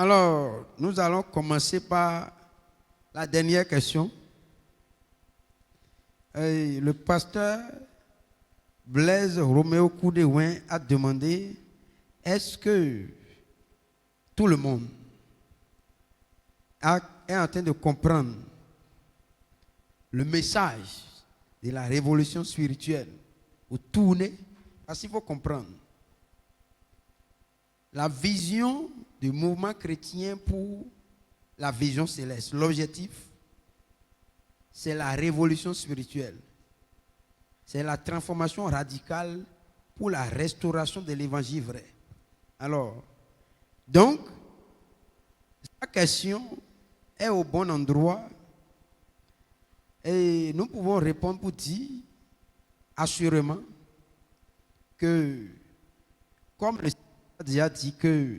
Alors, nous allons commencer par la dernière question. Le pasteur Blaise Roméo Koudéouin a demandé, est-ce que tout le monde est en train de comprendre le message de la révolution spirituelle ou tourner? Parce qu'il faut comprendre la vision du mouvement chrétien pour la vision céleste. L'objectif, c'est la révolution spirituelle. C'est la transformation radicale pour la restauration de l'évangile vrai. Alors, donc, la question est au bon endroit et nous pouvons répondre pour dire assurément que, comme le Seigneur a déjà dit que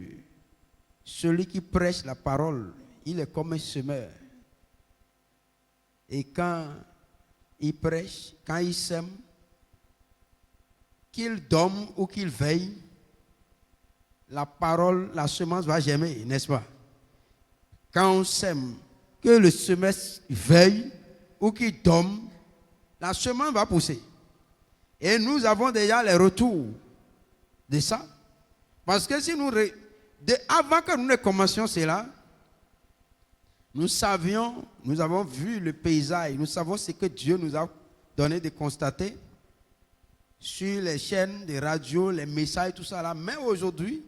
celui qui prêche la parole, il est comme un semeur. Et quand il prêche, quand il sème, qu'il dorme ou qu'il veille, la parole, la semence va germer, n'est-ce pas? Quand on sème, que le semeur veille ou qu'il dorme, la semence va pousser. Et nous avons déjà les retours de ça. Parce que si nous, avant que nous ne commencions cela, nous savions, nous avons vu le paysage, nous savons ce que Dieu nous a donné de constater sur les chaînes de radio, les messages, tout ça là. Mais aujourd'hui,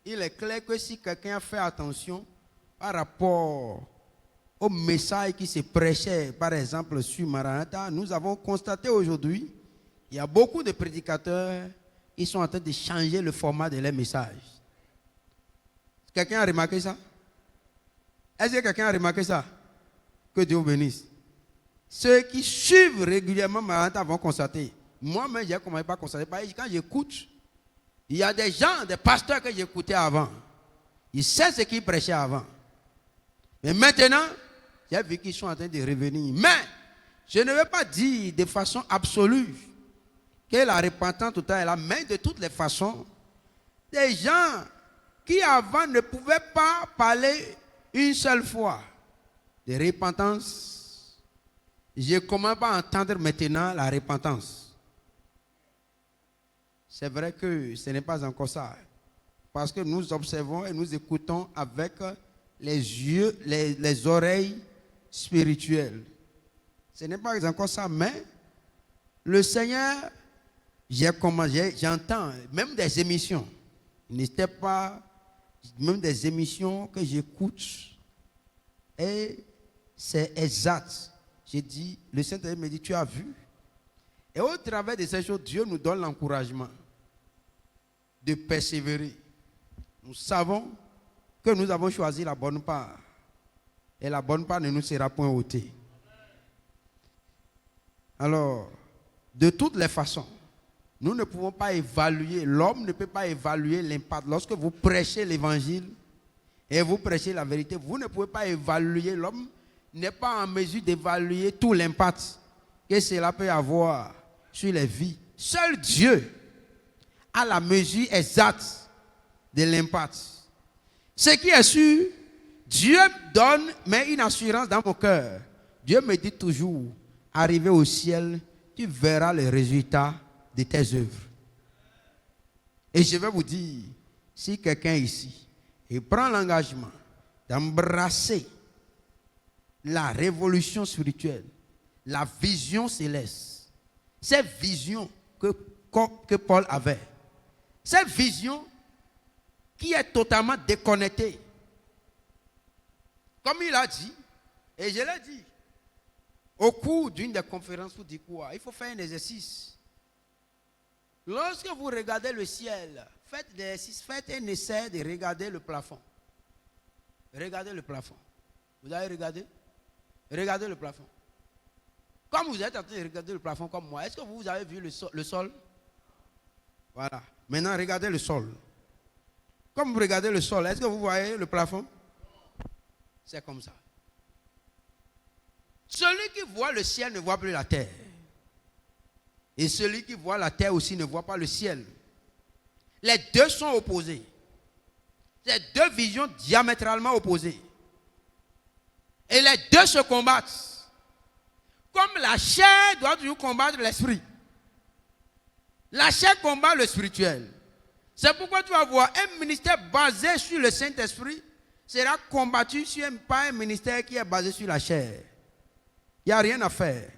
il est clair que si quelqu'un fait attention par rapport au message qui se prêchait, par exemple, sur Maranatha, nous avons constaté aujourd'hui, il y a beaucoup de prédicateurs qui sont en train de changer le format de leurs messages. Quelqu'un a remarqué ça? Est-ce que quelqu'un a remarqué ça? Que Dieu vous bénisse. Ceux qui suivent régulièrement Maranatha vont constater. Moi-même, j'ai commencé par constater. Quand j'écoute, il y a des gens, des pasteurs que j'écoutais avant. Ils savent ce qu'ils prêchaient avant. Mais maintenant, j'ai vu qu'ils sont en train de revenir. Mais, je ne veux pas dire de façon absolue que la repentance totale est là. Mais de toutes les façons, des gens qui avant ne pouvaient pas parler une seule fois de repentance, je commence à entendre maintenant la repentance. C'est vrai que ce n'est pas encore ça. Parce que nous observons et nous écoutons avec les yeux, les oreilles spirituelles. Ce n'est pas encore ça, mais le Seigneur, j'entends même des émissions. Il n'était pas même des émissions que j'écoute et c'est exact. J'ai dit, le Saint-Esprit me dit, tu as vu? Et au travers de ces choses, Dieu nous donne l'encouragement de persévérer. Nous savons que nous avons choisi la bonne part et la bonne part ne nous sera point ôtée. Alors, de toutes les façons, nous ne pouvons pas évaluer, l'homme ne peut pas évaluer l'impact. Lorsque vous prêchez l'évangile et vous prêchez la vérité, vous ne pouvez pas évaluer, l'homme n'est pas en mesure d'évaluer tout l'impact que cela peut avoir sur les vies. Seul Dieu a la mesure exacte de l'impact. Ce qui est sûr, Dieu donne mais une assurance dans mon cœur. Dieu me dit toujours, arrivé au ciel, tu verras les résultats de tes œuvres. Et je vais vous dire, si quelqu'un ici il prend l'engagement d'embrasser la révolution spirituelle, la vision céleste, cette vision que Paul avait, cette vision qui est totalement déconnectée, comme il a dit, et je l'ai dit, au cours d'une des conférences pour dire quoi, il faut faire un exercice. Lorsque vous regardez le ciel, faites un essai de regarder le plafond. Regardez le plafond. Vous avez regardé? Regardez le plafond. Comme vous êtes en train de regarder le plafond comme moi, est-ce que vous avez vu le sol? Voilà. Maintenant, regardez le sol. Comme vous regardez le sol, est-ce que vous voyez le plafond? C'est comme ça. Celui qui voit le ciel ne voit plus la terre. Et celui qui voit la terre aussi ne voit pas le ciel. Les deux sont opposés. C'est deux visions diamétralement opposées. Et les deux se combattent. Comme la chair doit toujours combattre l'esprit. La chair combat le spirituel. C'est pourquoi tu vas voir un ministère basé sur le Saint-Esprit sera combattu par un ministère qui est basé sur la chair. Il n'y a rien à faire.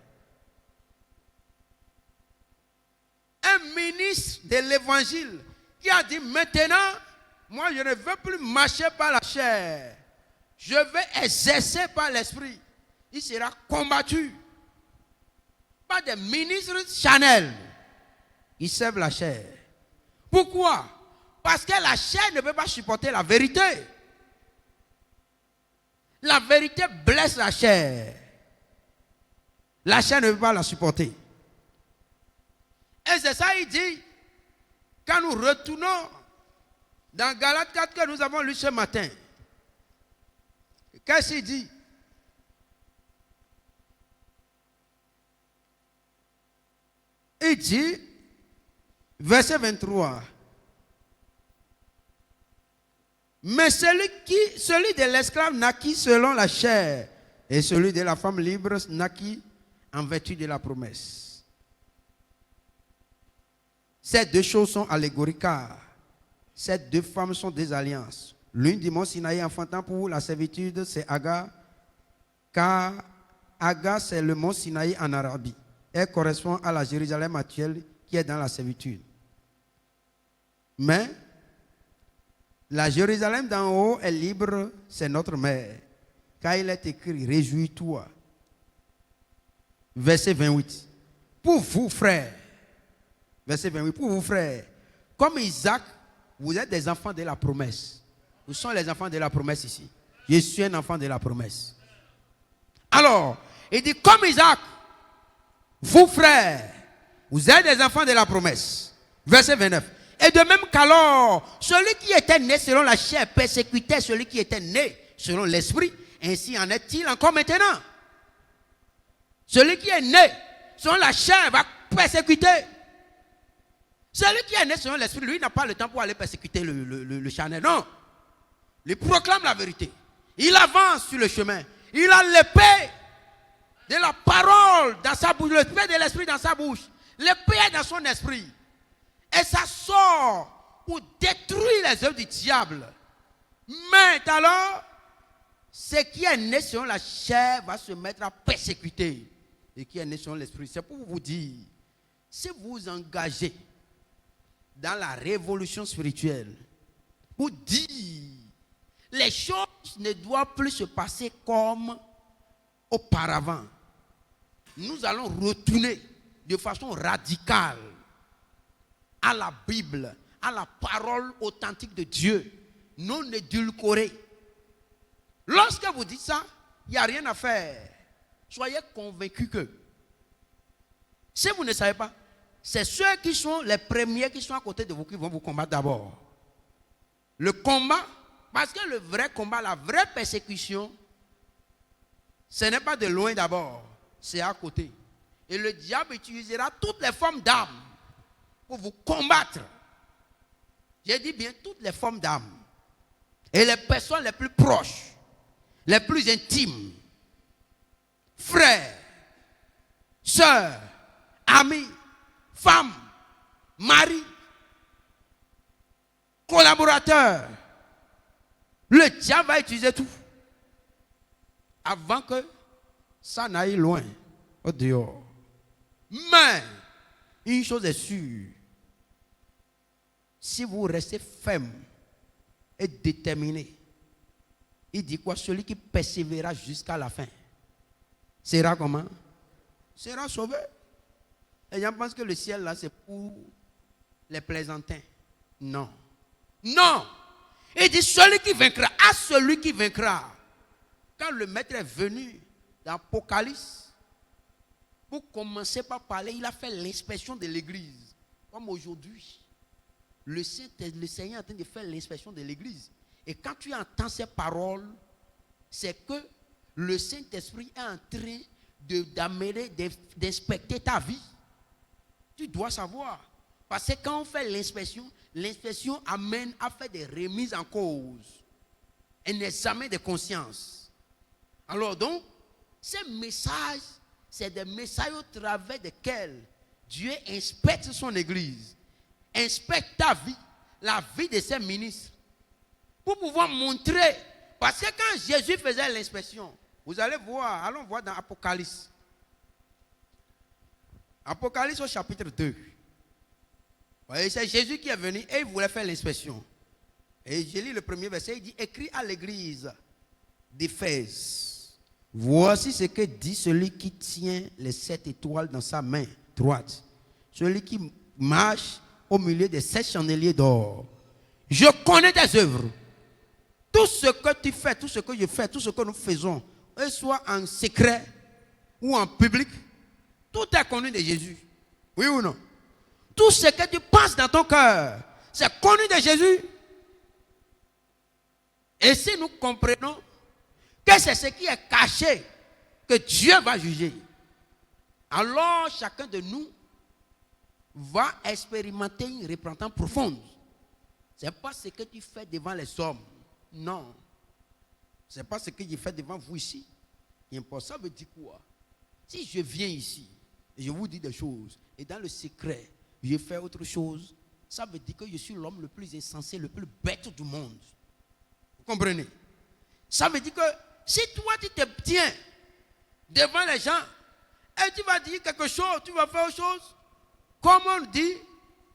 Un ministre de l'évangile qui a dit maintenant, moi je ne veux plus marcher par la chair. Je vais exercer par l'esprit. Il sera combattu par des ministres charnels. Ils servent la chair. Pourquoi? Parce que la chair ne peut pas supporter la vérité. La vérité blesse la chair. La chair ne peut pas la supporter. Et c'est ça, il dit, quand nous retournons dans Galates 4 que nous avons lu ce matin. Qu'est-ce qu'il dit? Il dit, verset 23. Mais celui de l'esclave naquit selon la chair, et celui de la femme libre naquit en vertu de la promesse. Ces deux choses sont allégoriques, car ces deux femmes sont des alliances. L'une du mont Sinaï enfantant pour la servitude, c'est Agar, car Agar, c'est le mont Sinaï en Arabie. Elle correspond à la Jérusalem actuelle qui est dans la servitude. Mais la Jérusalem d'en haut est libre, c'est notre mère. Car il est écrit, réjouis-toi. Verset 28. Pour vous, frères, verset 28, pour vous, frères, comme Isaac, vous êtes des enfants de la promesse. Où sont les enfants de la promesse ici? Je suis un enfant de la promesse. Alors, il dit, comme Isaac, vous, frères, vous êtes des enfants de la promesse. Verset 29. Et de même qu'alors, celui qui était né selon la chair persécutait celui qui était né selon l'esprit. Ainsi en est-il encore maintenant. Celui qui est né selon la chair va persécuter. Celui qui est né selon l'esprit, lui, n'a pas le temps pour aller persécuter le charnel. Non. Il proclame la vérité. Il avance sur le chemin. Il a l'épée de la parole dans sa bouche, l'épée de l'esprit dans sa bouche. L'épée est dans son esprit. Et ça sort pour détruire les œuvres du diable. Mais alors, ce qui est né selon la chair va se mettre à persécuter. Et qui est né selon l'esprit. C'est pour vous dire, si vous vous engagez dans la révolution spirituelle, pour dire, les choses ne doivent plus se passer comme auparavant. Nous allons retourner de façon radicale à la Bible, à la parole authentique de Dieu, non édulcorée. Lorsque vous dites ça, il n'y a rien à faire. Soyez convaincus que, si vous ne savez pas, c'est ceux qui sont les premiers qui sont à côté de vous qui vont vous combattre d'abord. Le combat, parce que le vrai combat, la vraie persécution, ce n'est pas de loin d'abord, c'est à côté. Et le diable utilisera toutes les formes d'armes pour vous combattre. J'ai dit bien toutes les formes d'âme. Et les personnes les plus proches, les plus intimes, frères, sœurs, amis, femmes, maris, collaborateurs. Le diable va utiliser tout avant que ça n'aille loin, au dehors. Mais une chose est sûre, si vous restez ferme et déterminé, il dit quoi? Celui qui persévérera jusqu'à la fin sera comment? Sera sauvé. Les gens pensent que le ciel là c'est pour les plaisantins. Non. Non. Il dit celui qui vaincra, à celui qui vaincra. Quand le maître est venu dans l'Apocalypse, pour commencer par parler, il a fait l'inspection de l'église. Comme aujourd'hui, le Seigneur est en train de faire l'inspection de l'église. Et quand tu entends ces paroles, c'est que le Saint-Esprit est en train d'amener, d'inspecter ta vie. Tu dois savoir Parce que quand on fait l'inspection amène à faire des remises en cause, un examen de conscience. Alors donc, ces messages, c'est des messages au travers desquels Dieu inspecte son église, inspecte ta vie, la vie de ses ministres, pour pouvoir montrer. Parce que quand Jésus faisait l'inspection, vous allez voir, allons voir dans Apocalypse. Apocalypse au chapitre 2. C'est Jésus qui est venu et il voulait faire l'inspection. Et je lis le premier verset, il dit, écrit à l'église d'Éphèse. Voici ce que dit celui qui tient les 7 étoiles dans sa main droite. Celui qui marche au milieu des 7 chandeliers d'or. Je connais tes œuvres. Tout ce que tu fais, tout ce que je fais, tout ce que nous faisons, soit en secret ou en public, tout est connu de Jésus. Oui ou non? Tout ce que tu penses dans ton cœur, c'est connu de Jésus. Et si nous comprenons que c'est ce qui est caché que Dieu va juger, alors chacun de nous va expérimenter une repentance profonde. Ce n'est pas ce que tu fais devant les hommes. Non. Ce n'est pas ce que je fais devant vous ici. Ça veut dire quoi? Si je viens ici et je vous dis des choses, et dans le secret, je fais autre chose, ça veut dire que je suis l'homme le plus insensé, le plus bête du monde. Vous comprenez? Ça veut dire que si toi tu te tiens devant les gens et tu vas dire quelque chose, tu vas faire autre chose, comme on dit,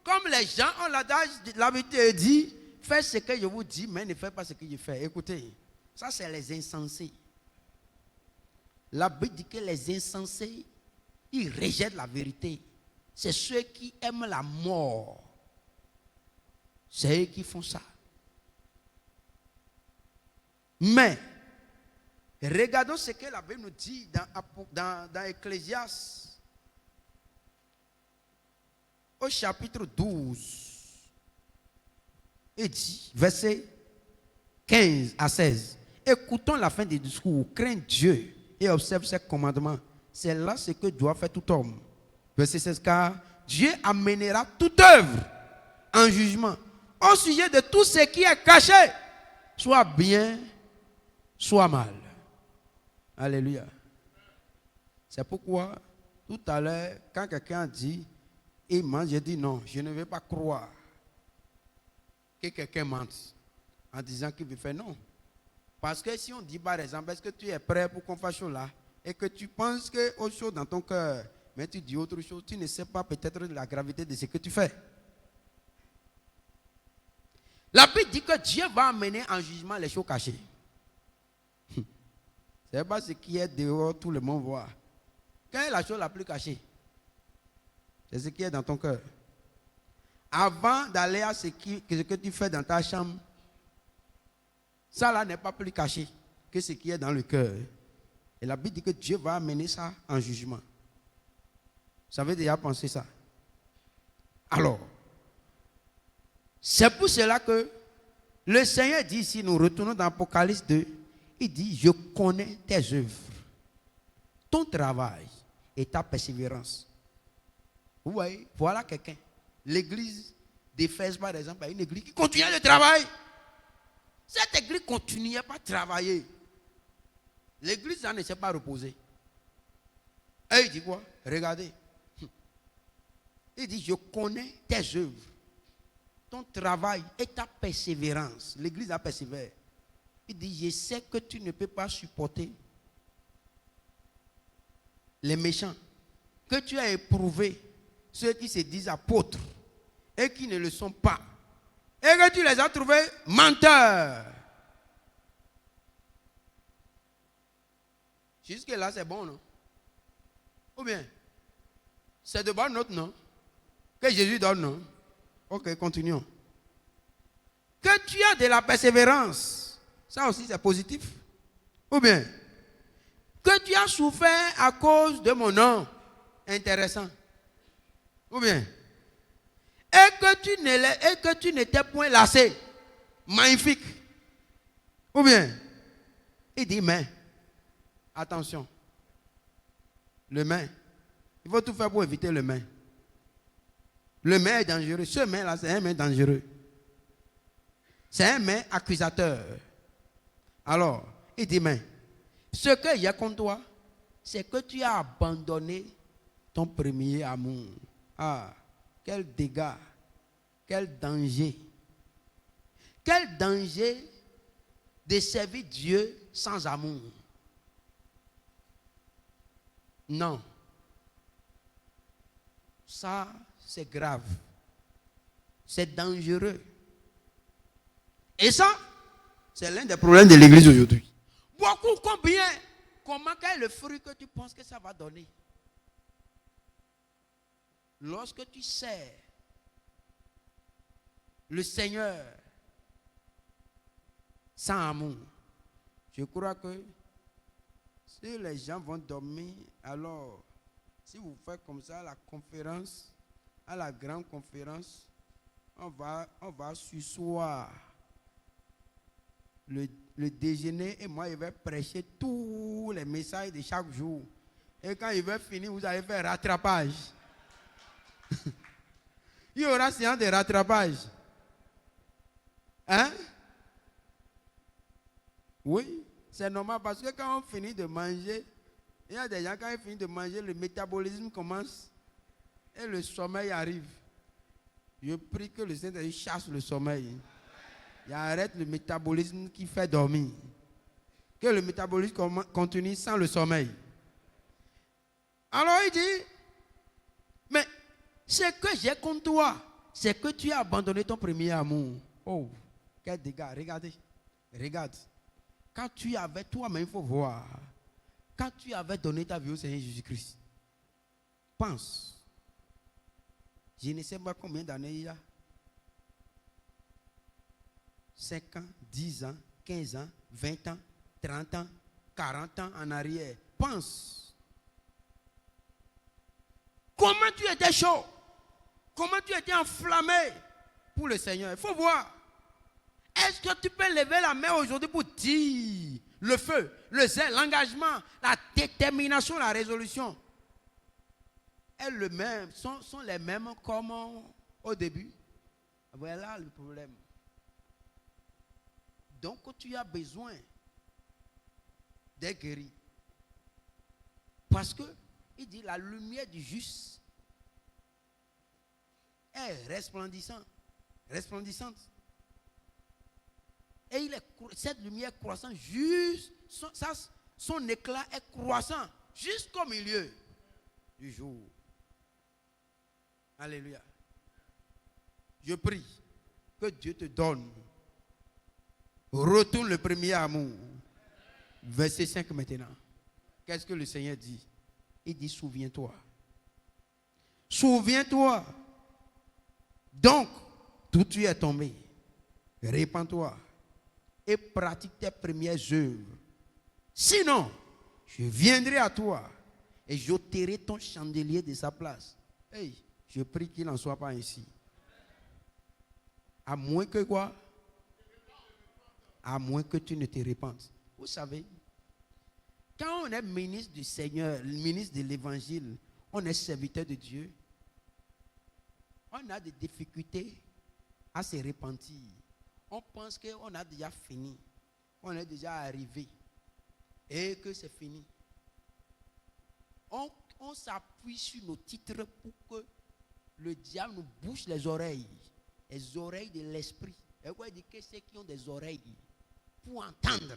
comme les gens ont l'habitude de dire, faites ce que je vous dis, mais ne faites pas ce que je fais. Écoutez, ça c'est les insensés. La Bible dit que les insensés, ils rejettent la vérité. C'est ceux qui aiment la mort. C'est eux qui font ça. Mais, regardons ce que la Bible nous dit dans Ecclésiaste, au chapitre 12. Il dit, verset 15 à 16. Écoutons la fin du discours. Crains Dieu et observe ses commandements. C'est là ce que doit faire tout homme. Verset 16. Car Dieu amènera toute œuvre en jugement au sujet de tout ce qui est caché, soit bien, soit mal. Alléluia. C'est pourquoi, tout à l'heure, quand quelqu'un dit, il ment, je dis non, je ne vais pas croire que quelqu'un mente en disant qu'il veut faire non. Parce que si on dit par exemple, est-ce que tu es prêt pour qu'on fasse là et que tu penses que autre chose dans ton cœur, mais tu dis autre chose, tu ne sais pas peut-être la gravité de ce que tu fais. La Bible dit que Dieu va amener en jugement les choses cachées. Ce n'est pas ce qui est dehors, tout le monde voit. Quelle est la chose la plus cachée? C'est ce qui est dans ton cœur. Avant d'aller à ce que tu fais dans ta chambre, ça là n'est pas plus caché que ce qui est dans le cœur. Et la Bible dit que Dieu va amener ça en jugement. Vous avez déjà pensé ça? Alors, c'est pour cela que le Seigneur dit ici, nous retournons dans Apocalypse 2, il dit, je connais tes œuvres, ton travail et ta persévérance. Vous voyez, voilà quelqu'un. L'église d'Éphèse, par exemple, est une église qui continue le travail. Cette église continuait pas à travailler. L'église ne s'est pas reposée. Et il dit quoi? Regardez. Il dit, je connais tes œuvres, ton travail et ta persévérance. L'église a persévéré. Il dit, je sais que tu ne peux pas supporter les méchants, que tu as éprouvé ceux qui se disent apôtres et qui ne le sont pas, et que tu les as trouvés menteurs. Jusque-là, c'est bon, non? Ou bien, c'est de bonnes notes, non? Que Jésus donne, non? Ok, continuons. Que tu as de la persévérance, ça aussi c'est positif. Ou bien, que tu as souffert à cause de mon nom, intéressant. Ou bien, et que tu n'étais point lassé, magnifique. Ou bien, il dit, mais, attention, le mais, il faut tout faire pour éviter le mais. Le main est dangereux. Ce main-là, c'est un main dangereux. C'est un main accusateur. Alors, il dit, mais ce que j'ai contre toi, c'est que tu as abandonné ton premier amour. Ah, quel dégât, quel danger. Quel danger de servir Dieu sans amour. Non. Ça, c'est grave. C'est dangereux. Et ça, c'est l'un des problèmes de l'église aujourd'hui. Beaucoup, combien? Comment, quel est le fruit que tu penses que ça va donner? Lorsque tu sers le Seigneur sans amour, je crois que si les gens vont dormir, alors, si vous faites comme ça à la conférence, à la grande conférence, on va s'asseoir le déjeuner et moi, je vais prêcher tous les messages de chaque jour. Et quand il va finir, vous allez faire rattrapage. Il y aura séance de rattrapage. Hein? Oui, c'est normal parce que quand on finit de manger, il y a des gens, quand ils finissent de manger, le métabolisme commence et le sommeil arrive. Je prie que le Seigneur chasse le sommeil. Il arrête le métabolisme qui fait dormir. Que le métabolisme continue sans le sommeil. Alors il dit, mais ce que j'ai contre toi, c'est que tu as abandonné ton premier amour. Oh, quel dégât. Regardez, regarde. Quand tu avais toi-même, il faut voir. Quand tu avais donné ta vie au Seigneur Jésus-Christ, pense. Je ne sais pas combien d'années il y a. 5 ans, 10 ans, 15 ans, 20 ans, 30 ans, 40 ans en arrière. Pense. Comment tu étais chaud? Comment tu étais enflammé pour le Seigneur? Il faut voir. Est-ce que tu peux lever la main aujourd'hui pour dire le feu, le zèle, l'engagement, la détermination, la résolution est le même, sont les mêmes comme au début? Voilà le problème. Donc tu as besoin d'être guéri. Parce que il dit la lumière du juste est resplendissante. Et cette lumière croissante, juste, son éclat est croissant jusqu'au milieu du jour. Alléluia. Je prie que Dieu te donne. Retourne le premier amour. Verset 5 maintenant. Qu'est-ce que le Seigneur dit? Il dit, souviens-toi. Souviens-toi. Donc, d'où tu es tombé, répands-toi et pratique tes premières œuvres. Sinon, je viendrai à toi et j'ôterai ton chandelier de sa place. Hey, je prie qu'il n'en soit pas ainsi. À moins que quoi? À moins que tu ne te répandes. Vous savez, quand on est ministre du Seigneur, ministre de l'Évangile, on est serviteur de Dieu, on a des difficultés à se repentir. On pense qu'on a déjà fini, on est déjà arrivé et que c'est fini. On s'appuie sur nos titres pour que le diable nous bouche les oreilles de l'esprit. Et quoi dit que ceux qui ont des oreilles pour entendre.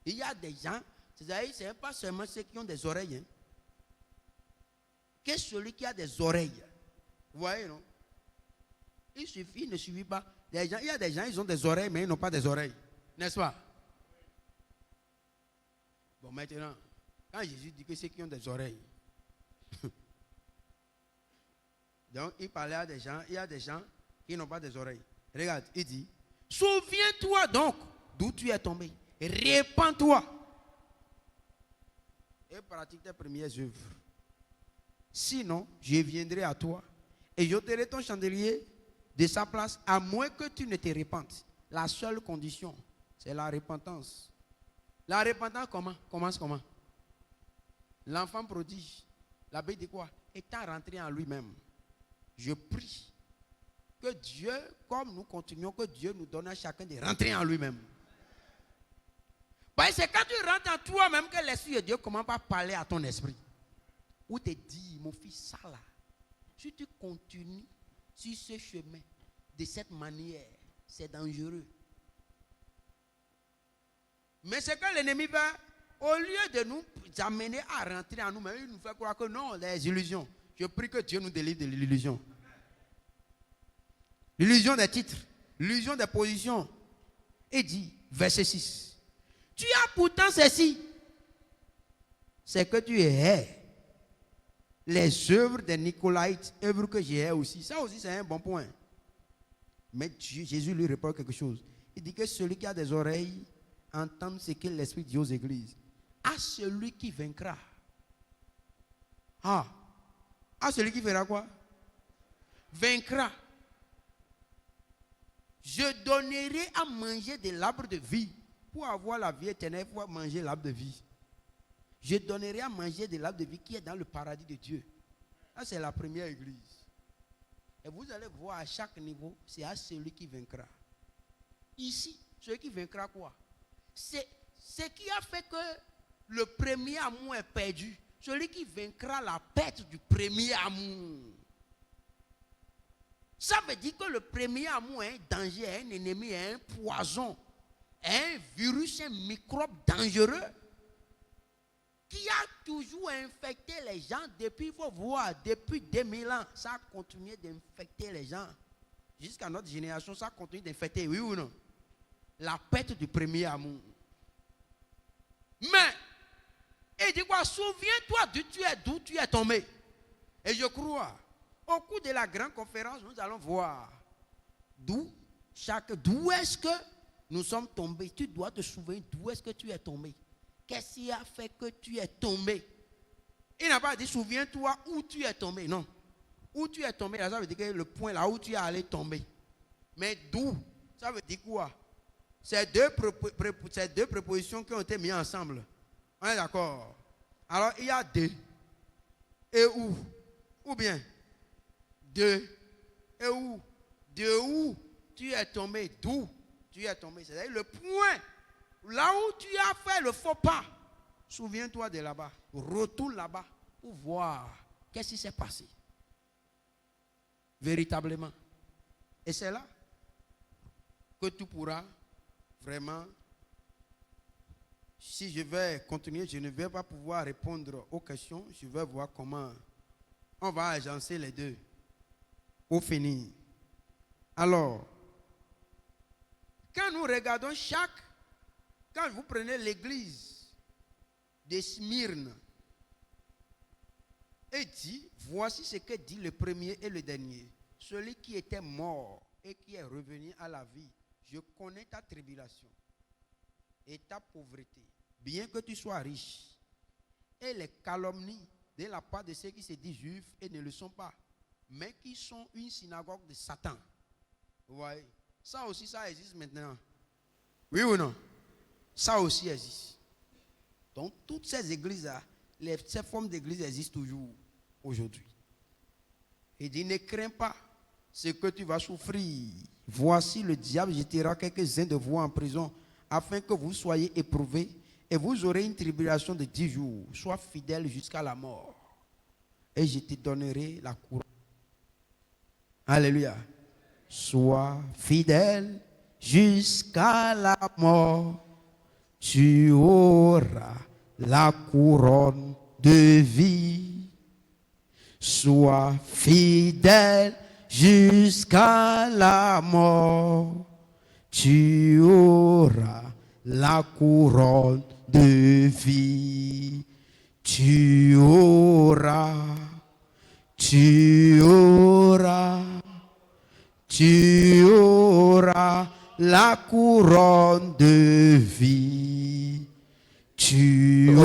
Il y a des gens, c'est-à-dire ce n'est pas seulement ceux qui ont des oreilles. Hein. Que celui qui a des oreilles. Vous voyez, non? Il ne suffit pas. Il y a des gens, ils ont des oreilles, mais ils n'ont pas des oreilles. N'est-ce pas? Bon, maintenant, quand Jésus dit que ceux qui ont des oreilles, donc il parlait à des gens, il y a des gens qui n'ont pas des oreilles. Regarde, il dit, souviens-toi donc d'où tu es tombé. Répands-toi. Et pratique tes premières œuvres. Sinon, je viendrai à toi et j'ôterai ton chandelier de sa place, à moins que tu ne te répandes. La seule condition, c'est la repentance. La repentance commence comment? L'enfant prodige. La Bible dit quoi? Étant rentré en lui-même. Je prie que Dieu, comme nous continuons, que Dieu nous donne à chacun de rentrer en lui-même. Parce que c'est quand tu rentres en toi-même que l'Esprit de Dieu commence à parler à ton esprit. Ou te dit, mon fils, ça là, si tu continues sur ce chemin de cette manière, c'est dangereux. Mais c'est que l'ennemi va, au lieu de nous amener à rentrer en nous-mêmes, il nous fait croire que non, les illusions. Je prie que Dieu nous délivre de l'illusion. L'illusion des titres, l'illusion des positions. Et dit, verset 6. Tu as pourtant ceci. C'est que tu hais les œuvres des Nicolaïtes, œuvres que j'ai aussi. Ça aussi, c'est un bon point. Mais Jésus lui répond quelque chose. Il dit que celui qui a des oreilles entende ce que l'Esprit dit aux églises. À celui qui vaincra. À celui qui fera quoi? Vaincra. Je donnerai à manger de l'arbre de vie. Pour avoir la vie éternelle, il faut manger l'arbre de vie. Je donnerai à manger de l'arbre de vie qui est dans le paradis de Dieu. Ça, c'est la première église. Et vous allez voir à chaque niveau, c'est à celui qui vaincra. Ici, celui qui vaincra quoi? C'est ce qui a fait que le premier amour est perdu. Celui qui vaincra la perte du premier amour. Ça veut dire que le premier amour est un danger, est un ennemi, est un poison, est un virus, un microbe dangereux qui a toujours infecté les gens depuis, il faut voir, depuis 2000 ans. Ça a continué d'infecter les gens. Jusqu'à notre génération, ça continue d'infecter, oui ou non? La perte du premier amour. Mais, il dit quoi? Souviens-toi d'où tu es tombé. Et je crois, au cours de la grande conférence, nous allons voir d'où est-ce que nous sommes tombés. Tu dois te souvenir d'où est-ce que tu es tombé. Qu'est-ce qui a fait que tu es tombé? Il n'a pas dit souviens-toi où tu es tombé. Non. Où tu es tombé, ça veut dire que le point là où tu es allé tomber. Mais d'où? Ça veut dire quoi? C'est deux prépositions qui ont été mises ensemble. On est d'accord? Alors il y a de et où? Ou bien de et où? De où tu es tombé? D'où tu es tombé? C'est-à-dire le point. Là où tu as fait le faux pas, souviens-toi de là-bas. Retourne là-bas pour voir qu'est-ce qui s'est passé. Véritablement. Et c'est là que tu pourras vraiment, si je vais continuer, je ne vais pas pouvoir répondre aux questions. Je vais voir comment on va agencer les deux pour finir. Alors, quand nous regardons quand vous prenez l'église de Smyrne, et dit, voici ce que dit le premier et le dernier. Celui qui était mort et qui est revenu à la vie. Je connais ta tribulation et ta pauvreté, bien que tu sois riche, et les calomnies de la part de ceux qui se disent juifs et ne le sont pas, mais qui sont une synagogue de Satan. Vous voyez, ça aussi, ça existe maintenant. Oui ou non? Ça aussi existe. Donc, toutes ces églises-là, ces formes d'église existent toujours aujourd'hui. Il dit, ne crains pas ce que tu vas souffrir. Voici, le diable jettera quelques-uns de vous en prison, afin que vous soyez éprouvés, et vous aurez une tribulation de 10 jours. Sois fidèle jusqu'à la mort, et je te donnerai la couronne. Alléluia. Sois fidèle jusqu'à la mort. Tu auras la couronne de vie. Sois fidèle jusqu'à la mort. Tu auras la couronne de vie. Tu auras la couronne de vie. Tu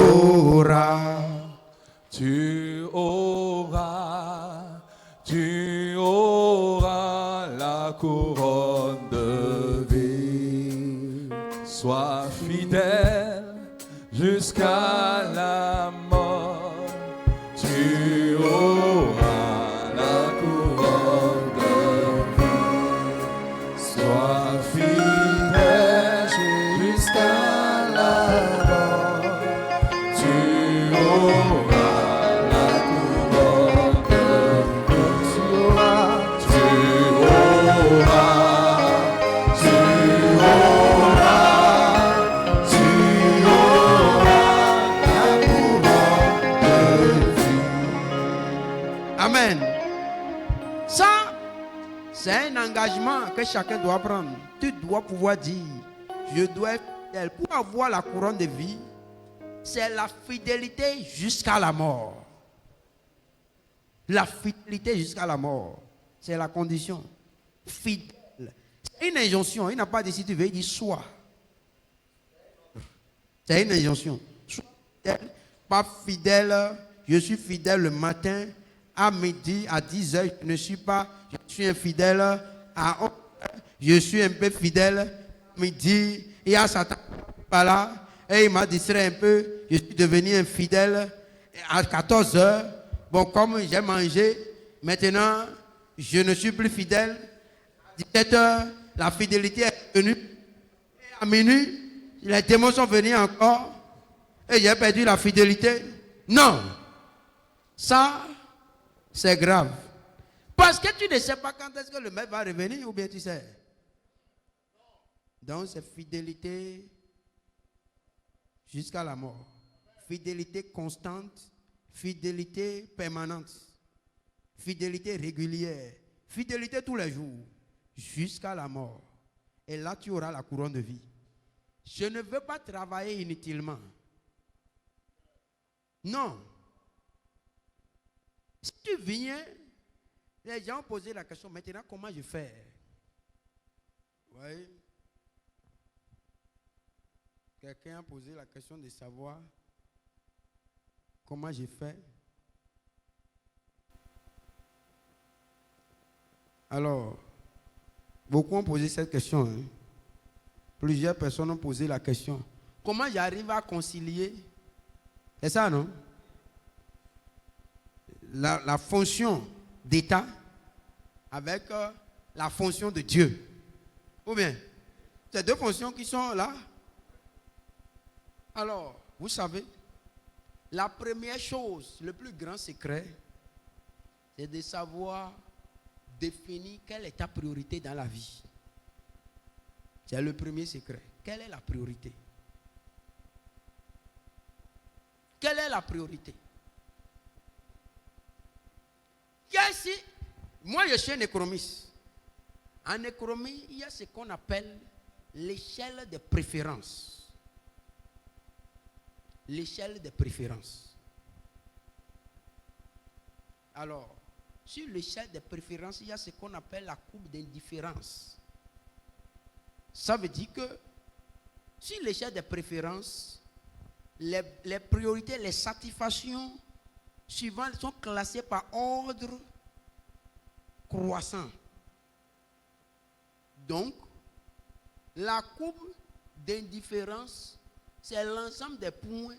auras la couronne de vie. Sois fidèle jusqu'à la mort. Tu auras la couronne engagement que chacun doit prendre. Tu dois pouvoir dire, je dois être fidèle. Pour avoir la couronne de vie, c'est la fidélité jusqu'à la mort. La fidélité jusqu'à la mort. C'est la condition. Fidèle. C'est une injonction. Il n'a pas dit si tu veux, il dit sois. C'est une injonction. Sois fidèle, pas fidèle. Je suis fidèle le matin, à midi, à 10 heures. Je ne suis pas, je suis infidèle. À 11 heures, je suis un peu fidèle. À midi, il y a Satan par là. Et il m'a distrait un peu. Je suis devenu infidèle. À 14 heures, bon, comme j'ai mangé, maintenant, je ne suis plus fidèle. À 17 heures, la fidélité est venue. Et à minuit, les démons sont venus encore. Et j'ai perdu la fidélité. Non. Ça, c'est grave. Parce que tu ne sais pas quand est-ce que le maître va revenir, ou bien tu sais. Donc, c'est fidélité jusqu'à la mort. Fidélité constante, fidélité permanente, fidélité régulière, fidélité tous les jours, jusqu'à la mort. Et là, tu auras la couronne de vie. Je ne veux pas travailler inutilement. Non. Si tu viens, les gens ont posé la question, maintenant, comment je fais? Oui. Quelqu'un a posé la question de savoir comment j'ai fait. Alors, beaucoup ont posé cette question. Hein. Plusieurs personnes ont posé la question. Comment j'arrive à concilier? C'est ça, non? La fonction d'État avec la fonction de Dieu. Ou bien, c'est deux fonctions qui sont là. Alors, vous savez, la première chose, le plus grand secret, c'est de savoir définir quelle est ta priorité dans la vie. C'est le premier secret. Quelle est la priorité? Quelle est la priorité? Moi, je suis un économiste. En économie, il y a ce qu'on appelle l'échelle de préférence. L'échelle de préférence. Alors, sur l'échelle de préférence, il y a ce qu'on appelle la courbe d'indifférence. Ça veut dire que sur l'échelle de préférence, les priorités, les satisfactions suivantes sont classées par ordre croissant. Donc, la courbe d'indifférence, c'est l'ensemble des points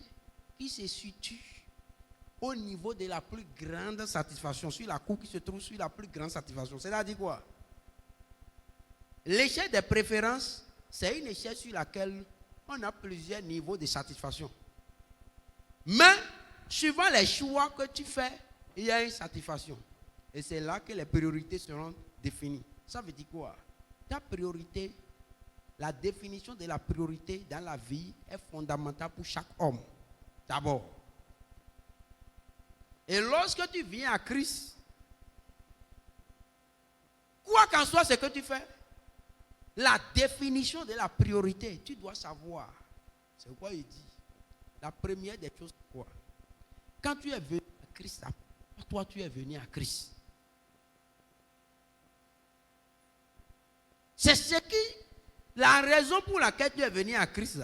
qui se situent au niveau de la plus grande satisfaction, sur la courbe qui se trouve sur la plus grande satisfaction. C'est-à-dire quoi? L'échelle des préférences, c'est une échelle sur laquelle on a plusieurs niveaux de satisfaction. Mais, suivant les choix que tu fais, il y a une satisfaction. Et c'est là que les priorités seront définies. Ça veut dire quoi? Ta priorité, la définition de la priorité dans la vie est fondamentale pour chaque homme. D'abord. Et lorsque tu viens à Christ, quoi qu'en soit ce que tu fais, la définition de la priorité, tu dois savoir. C'est quoi il dit? La première des choses, c'est quoi? Quand tu es venu à Christ, toi tu es venu à Christ. C'est ce qui, la raison pour laquelle tu es venu à Christ,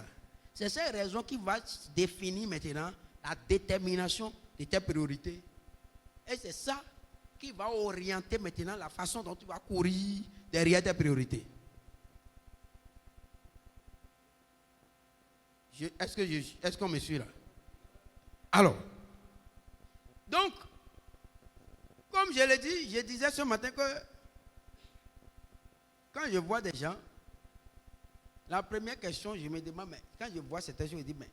c'est cette raison qui va définir maintenant la détermination de tes priorités. Et c'est ça qui va orienter maintenant la façon dont tu vas courir derrière tes priorités. Est-ce qu'on me suit là? Alors, donc, comme je l'ai dit, je disais ce matin que quand je vois des gens, la première question, je me demande, mais quand je vois certains gens, je dis, mais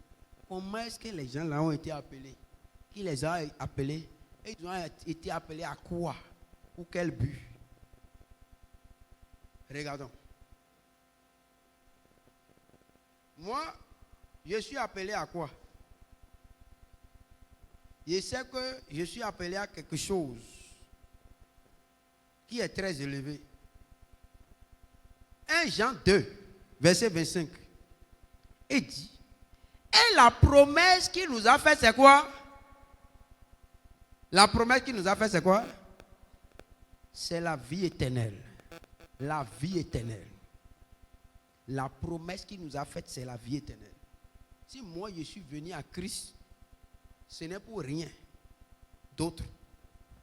comment est-ce que les gens là ont été appelés? Qui les a appelés? Et ils ont été appelés à quoi? Pour quel but? Regardons. Moi, je suis appelé à quoi? Je sais que je suis appelé à quelque chose qui est très élevé. 1 Jean 2, verset 25. Il dit, et la promesse qu'il nous a faite, c'est quoi? La promesse qu'il nous a faite, c'est quoi? C'est la vie éternelle. La vie éternelle. La promesse qu'il nous a faite, c'est la vie éternelle. Si moi je suis venu à Christ, ce n'est pour rien d'autre.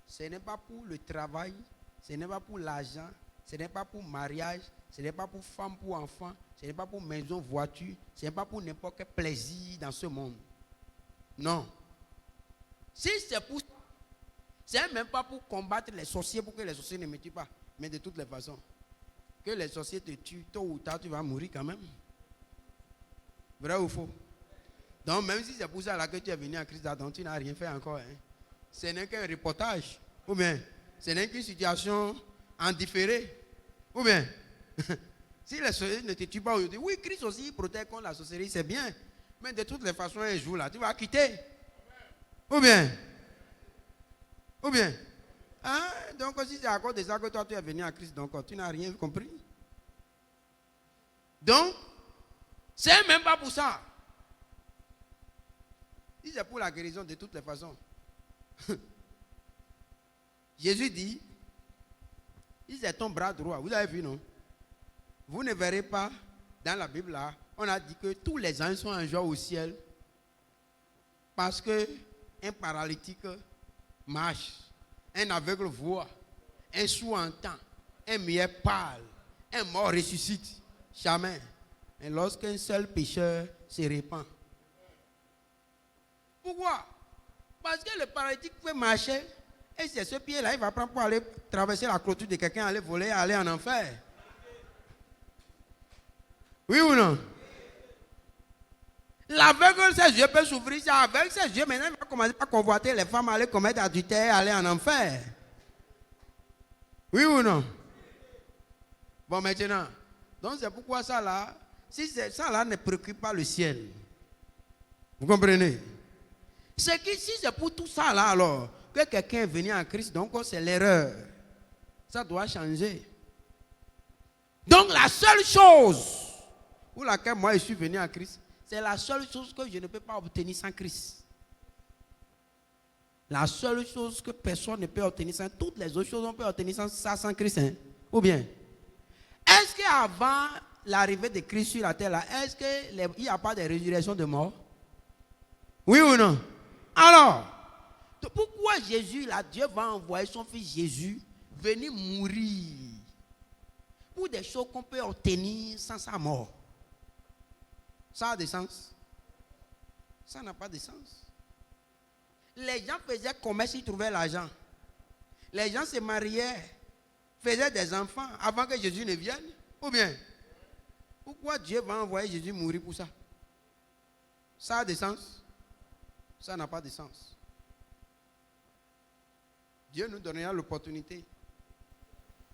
Ce n'est pas pour le travail, ce n'est pas pour l'argent, ce n'est pas pour mariage, ce n'est pas pour femme, pour enfant, ce n'est pas pour maison, voiture, ce n'est pas pour n'importe quel plaisir dans ce monde. Non. Si c'est pour ça, c'est même pas pour combattre les sorciers, pour que les sorciers ne me tuent pas. Mais de toutes les façons, que les sorciers te tuent, tôt ou tard, tu vas mourir quand même. Vrai ou faux? Donc, même si c'est pour ça là que tu es venu à Christ, donc tu n'as rien fait encore. Hein. Ce n'est qu'un reportage. Ou bien, ce n'est qu'une situation en différé. Ou bien, si les sorciers ne te tuent pas aujourd'hui, oui, Christ aussi protège contre la sorcellerie, c'est bien. Mais de toutes les façons, un jour là, tu vas quitter. Ou bien, hein? Donc, si c'est à cause de ça que toi tu es venu à Christ, donc tu n'as rien compris. Donc, c'est même pas pour ça. Si c'est pour la guérison, de toutes les façons. Jésus dit, si c'est ton bras droit, vous avez vu, non? Vous ne verrez pas, dans la Bible là, on a dit que tous les anges sont en joie au ciel parce qu'un paralytique marche, un aveugle voit, un sourd entend, un muet parle, un mort ressuscite. Jamais. Et lorsqu'un seul pécheur se répand. Pourquoi? Parce que le paralytique peut marcher et c'est ce pied-là, il va prendre pour aller traverser la clôture de quelqu'un, aller voler, aller en enfer. Oui ou non? L'aveugle, ses yeux peuvent s'ouvrir, c'est avec ses yeux, maintenant il va commencer à convoiter les femmes, aller commettre adultère, aller en enfer. Oui ou non? Bon, maintenant, donc c'est pourquoi ça là, si ça là ne préoccupe pas le ciel. Vous comprenez? C'est que si c'est pour tout ça là alors, que quelqu'un est venu en Christ, donc c'est l'erreur. Ça doit changer. Donc la seule chose pour laquelle moi je suis venu en Christ, c'est la seule chose que je ne peux pas obtenir sans Christ. La seule chose que personne ne peut obtenir sans, toutes les autres choses on peut obtenir sans Christ. Hein? Ou bien, est-ce qu'avant l'arrivée de Christ sur la terre, là, est-ce qu'il n'y a pas de résurrection de mort? Oui ou non? Alors, pourquoi Jésus, là, Dieu va envoyer son fils Jésus venir mourir pour des choses qu'on peut obtenir sans sa mort? Ça a des sens? Ça n'a pas de sens. Les gens faisaient commerce, ils trouvaient l'argent. Les gens se mariaient, faisaient des enfants avant que Jésus ne vienne. Ou bien, pourquoi Dieu va envoyer Jésus mourir pour ça? Ça a des sens? Ça n'a pas de sens. Dieu nous donnera l'opportunité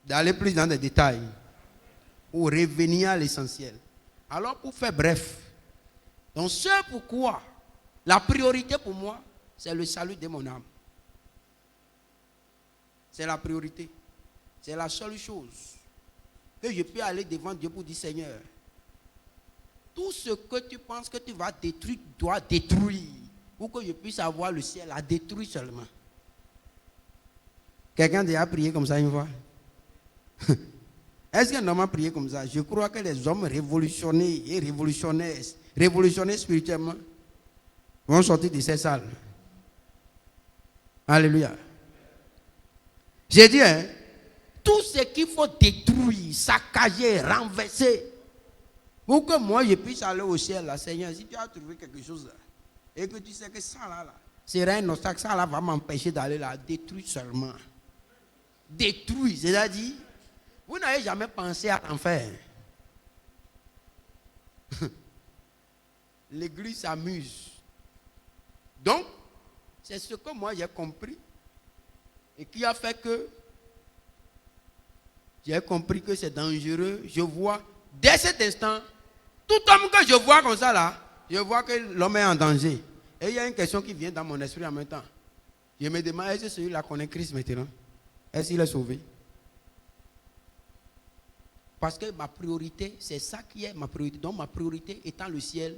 d'aller plus dans les détails pour revenir à l'essentiel. Alors, pour faire bref, donc c'est pourquoi la priorité pour moi, c'est le salut de mon âme. C'est la priorité. C'est la seule chose que je peux aller devant Dieu pour dire, Seigneur, tout ce que tu penses que tu vas détruire, tu dois détruire. Pour que je puisse avoir le ciel à détruire seulement. Quelqu'un a déjà prié comme ça une fois? Est-ce qu'un homme a prié comme ça? Je crois que les hommes révolutionnés et révolutionnés spirituellement, vont sortir de ces salles. Alléluia. J'ai dit, hein, tout ce qu'il faut détruire, saccager, renverser, pour que moi je puisse aller au ciel, là, Seigneur, si tu as trouvé quelque chose là, et que tu sais que ça là, c'est un obstacle, ça là va m'empêcher d'aller là, détruire seulement. Détruire, c'est-à-dire, vous n'avez jamais pensé à l'enfer. L'église s'amuse. Donc, c'est ce que moi j'ai compris et qui a fait que j'ai compris que c'est dangereux. Je vois, dès cet instant, tout homme que je vois comme ça là, je vois que l'homme est en danger. Et il y a une question qui vient dans mon esprit en même temps. Je me demande, est-ce que celui-là connaît Christ maintenant? Est-ce qu'il est sauvé? Parce que ma priorité, c'est ça qui est ma priorité. Donc ma priorité étant le ciel.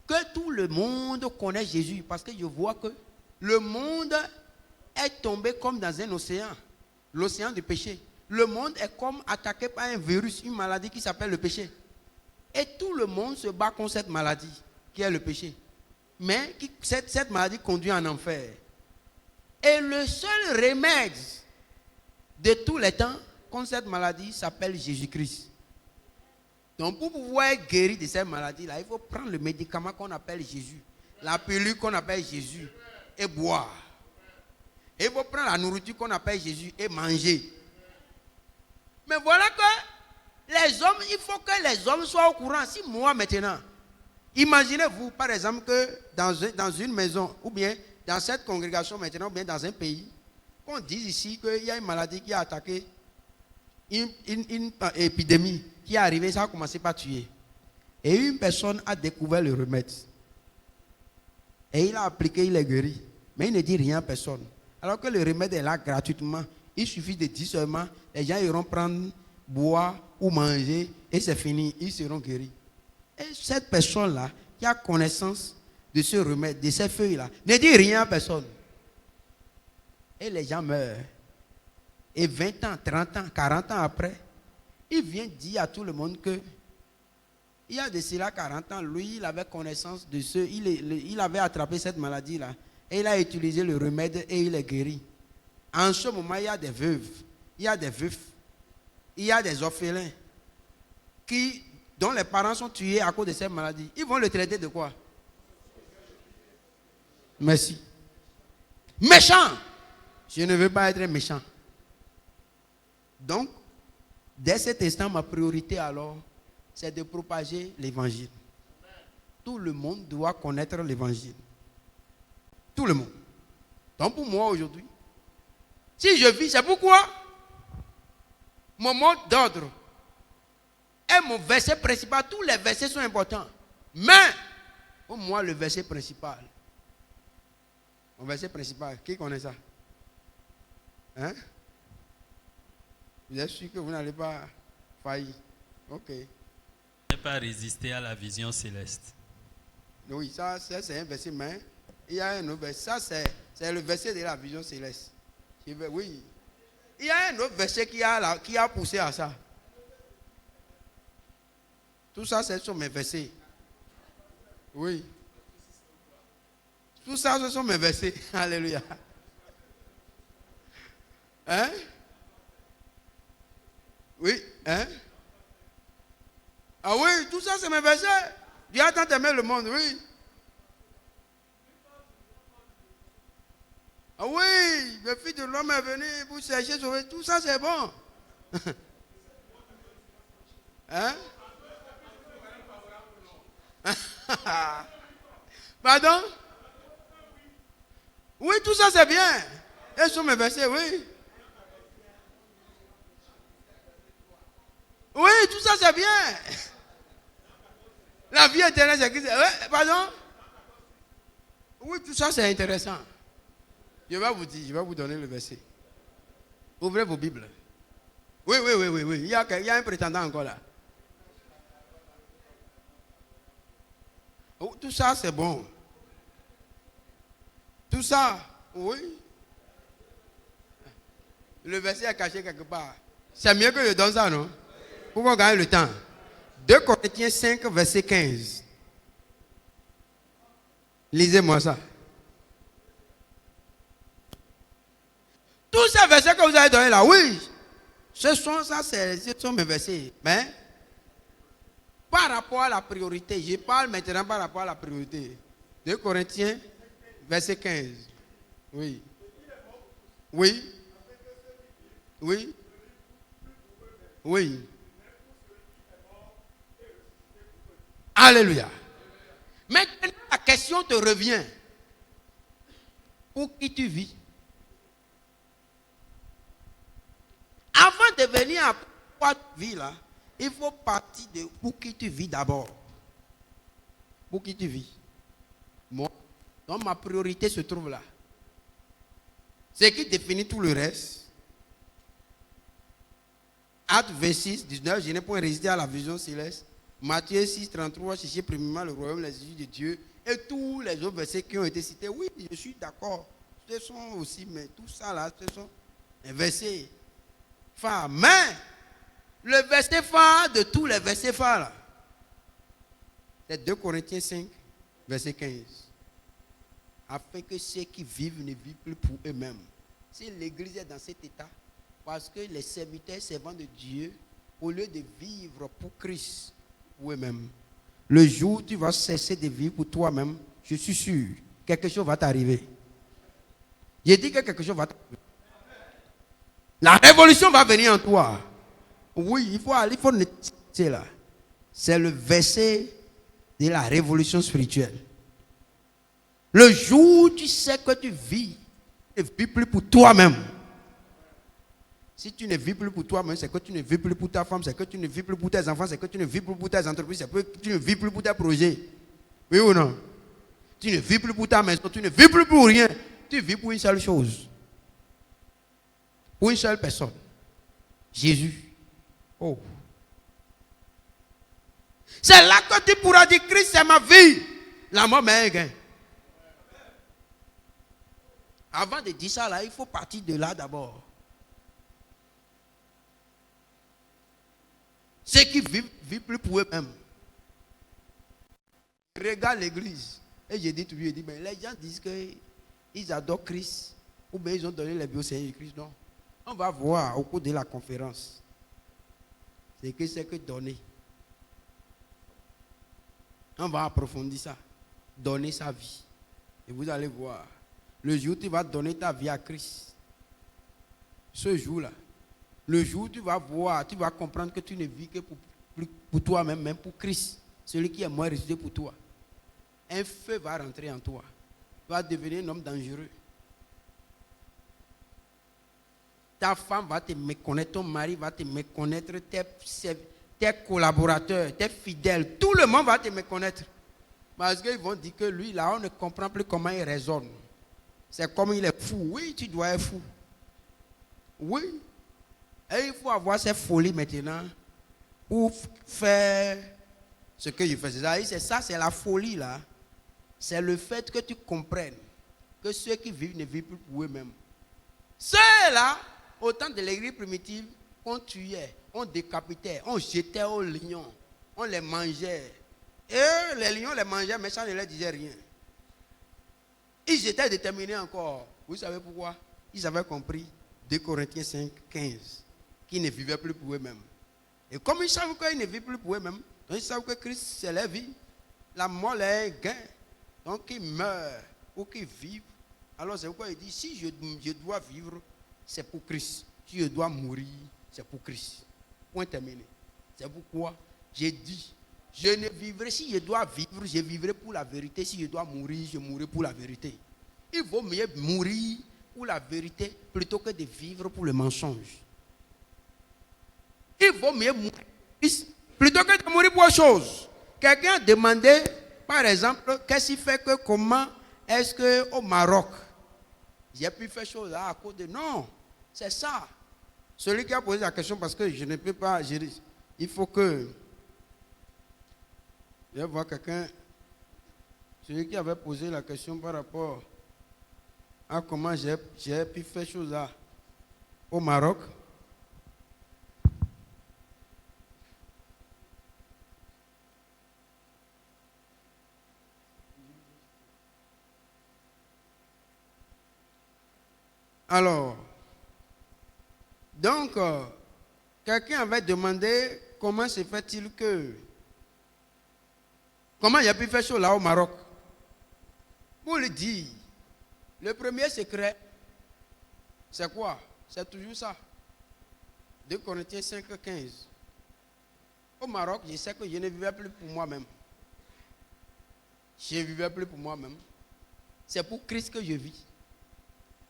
Que tout le monde connaisse Jésus. Parce que je vois que le monde est tombé comme dans un océan. L'océan du péché. Le monde est comme attaqué par un virus, une maladie qui s'appelle le péché. Et tout le monde se bat contre cette maladie qui est le péché. Mais cette maladie conduit en enfer. Et le seul remède de tous les temps contre cette maladie s'appelle Jésus-Christ. Donc pour pouvoir être guéri de cette maladie-là, il faut prendre le médicament qu'on appelle Jésus, la pilule qu'on appelle Jésus et boire. Et il faut prendre la nourriture qu'on appelle Jésus et manger. Mais voilà que les hommes, il faut que les hommes soient au courant. Si moi maintenant, imaginez-vous par exemple que dans une maison ou bien dans cette congrégation maintenant ou bien dans un pays, qu'on dise ici qu'il y a une maladie qui a attaqué, une épidémie qui est arrivée, ça a commencé par tuer. Et une personne a découvert le remède. Et il a appliqué, il est guéri. Mais il ne dit rien à personne. Alors que le remède est là gratuitement. Il suffit de dire seulement, les gens iront prendre, boire ou manger et c'est fini, ils seront guéris. Et cette personne-là qui a connaissance de ce remède, de ces feuilles-là, ne dit rien à personne. Et les gens meurent. Et 20 ans, 30 ans, 40 ans après, il vient dire à tout le monde que il y a de cela 40 ans, lui, il avait connaissance de ce, il avait attrapé cette maladie-là. Et il a utilisé le remède et il est guéri. En ce moment, il y a des veuves, il y a des veufs, il y a des orphelins dont les parents sont tués à cause de cette maladie. Ils vont le traiter de quoi? Merci. Méchant! Je ne veux pas être méchant. Donc, dès cet instant, ma priorité alors, c'est de propager l'évangile. Tout le monde doit connaître l'évangile. Tout le monde. Donc pour moi aujourd'hui, si je vis, c'est pourquoi mon mot d'ordre est mon verset principal. Tous les versets sont importants. Mais, pour moi, le verset principal. Mon verset principal, qui connaît ça? Hein? Vous êtes sûr que vous n'allez pas faillir? Ok. Ne pas résister à la vision céleste. Oui, ça c'est un verset, mais il y a un autre verset. Ça c'est le verset de la vision céleste. Oui. Il y a un autre verset qui a poussé à ça. Tout ça, c'est sur mes versets. Oui. Tout ça, ce sont mes versets. Alléluia. Hein? Oui. Hein? Ah oui, tout ça, c'est mes versets. Dieu a tant aimé le monde, oui. Ah oui, le Fils de l'homme est venu pour chercher, sauver. Tout ça, c'est bon. Hein? Pardon? Oui, tout ça, c'est bien. Et sur mes versets, oui. Oui, tout ça, c'est bien. La vie éternelle, c'est Christ. Pardon? Oui, tout ça, c'est intéressant. Je vais vous dire, je vais vous donner le verset. Ouvrez vos Bibles. Oui. Il y a un prétendant encore là. Oh, tout ça, c'est bon. Tout ça, oui. Le verset est caché quelque part. C'est mieux que je donne ça, non? Pour qu'on gagne le temps. 2 Corinthiens 5, verset 15. Lisez-moi ça. Tous ces versets que vous avez donnés là, oui. Ce sont mes versets. Mais, par rapport à la priorité, je parle maintenant par rapport à la priorité. 2 Corinthiens, verset 15. Oui. Oui. Oui. Oui. Alléluia. Maintenant, la question te revient. Pour qui tu vis? Avant de venir à quoi tu vis là, il faut partir de pour qui tu vis d'abord. Pour qui tu vis? Moi, donc ma priorité se trouve là. Ce qui définit tout le reste, Acte 26, 19, je n'ai point résisté à la vision céleste. Matthieu 6, 33, cherchez premièrement le royaume, les yeux de Dieu. Et tous les autres versets qui ont été cités, oui, je suis d'accord. Ce sont aussi, mais tout ça là, ce sont les versets phares. Mais, le verset phare de tous les versets phares là, c'est 2 Corinthiens 5, verset 15. Afin que ceux qui vivent ne vivent plus pour eux-mêmes. Si l'église est dans cet état, parce que les serviteurs servants de Dieu, au lieu de vivre pour Christ, pour eux-mêmes, le jour où tu vas cesser de vivre pour toi-même, je suis sûr, quelque chose va t'arriver. J'ai dit que quelque chose va t'arriver. La révolution va venir en toi. Oui, il faut c'est là. C'est le verset de la révolution spirituelle. Le jour où tu sais que tu vis, tu ne vis plus pour toi-même. Si tu ne vis plus pour toi-même, c'est que tu ne vis plus pour ta femme, c'est que tu ne vis plus pour tes enfants, c'est que tu ne vis plus pour tes entreprises, c'est que tu ne vis plus pour tes projets. Oui ou non? Tu ne vis plus pour ta maison, tu ne vis plus pour rien. Tu vis pour une seule chose. Pour une seule personne. Jésus. Oh. C'est là que tu pourras dire, Christ, c'est ma vie. La mort est un gain. Avant de dire ça, là, il faut partir de là d'abord. Ceux qui vivent plus pour eux-mêmes. Regarde l'église. Et j'ai dit tout lui, mais les gens disent qu'ils adorent Christ. Ou bien ils ont donné les vie au Seigneur Christ. Non. On va voir au cours de la conférence. C'est que donner. On va approfondir ça. Donner sa vie. Et vous allez voir. Le jour où tu vas donner ta vie à Christ. Ce jour-là. Le jour où tu vas voir, tu vas comprendre que tu ne vis que pour toi-même, même pour Christ. Celui qui est mort et ressuscité pour toi. Un feu va rentrer en toi. Tu vas devenir un homme dangereux. Ta femme va te méconnaître, ton mari va te méconnaître, tes collaborateurs, tes fidèles, tout le monde va te méconnaître. Parce qu'ils vont dire que lui, là, on ne comprend plus comment il raisonne. C'est comme il est fou. Oui, tu dois être fou. Oui. Et il faut avoir cette folie maintenant pour faire ce que je fais. C'est ça, c'est la folie là. C'est le fait que tu comprennes que ceux qui vivent ne vivent plus pour eux-mêmes. Ceux-là, au temps de l'église primitive, on tuait, on décapitait, on jetait aux lions, on les mangeait. Et les lions les mangeaient, mais ça ne leur disait rien. Ils étaient déterminés encore. Vous savez pourquoi? Ils avaient compris 2 Corinthiens 5, 15, qu'ils ne vivaient plus pour eux-mêmes. Et comme ils savent qu'ils ne vivent plus pour eux-mêmes, donc ils savent que Christ c'est la vie, la mort est un gain. Donc qu'ils meurent ou qu'ils vivent. Alors c'est pourquoi il dit, si je dois vivre, c'est pour Christ. Si je dois mourir, c'est pour Christ. Point terminé. C'est pourquoi j'ai dit, je ne vivrai, si je dois vivre, je vivrai pour la vérité. Si je dois mourir, je mourrai pour la vérité. Il vaut mieux mourir pour la vérité plutôt que de vivre pour le mensonge. Il vaut mieux mourir plutôt que de mourir pour autre chose. Quelqu'un a demandé, par exemple, qu'est-ce qui fait que, comment est-ce qu'au Maroc, j'ai pu faire chose là à cause de... Non, c'est ça. Celui qui a posé la question, parce que je ne peux pas gérer. Il faut que... Je vais voir quelqu'un, celui qui avait posé la question par rapport à comment j'ai pu faire chose là au Maroc. Alors, donc, quelqu'un avait demandé comment se fait-il que... Comment il a pu faire chose là au Maroc? Pour le dire, le premier secret, c'est quoi? C'est toujours ça. 2 Corinthiens 5, 15. Au Maroc, je sais que je ne vivais plus pour moi-même. Je ne vivais plus pour moi-même. C'est pour Christ que je vis.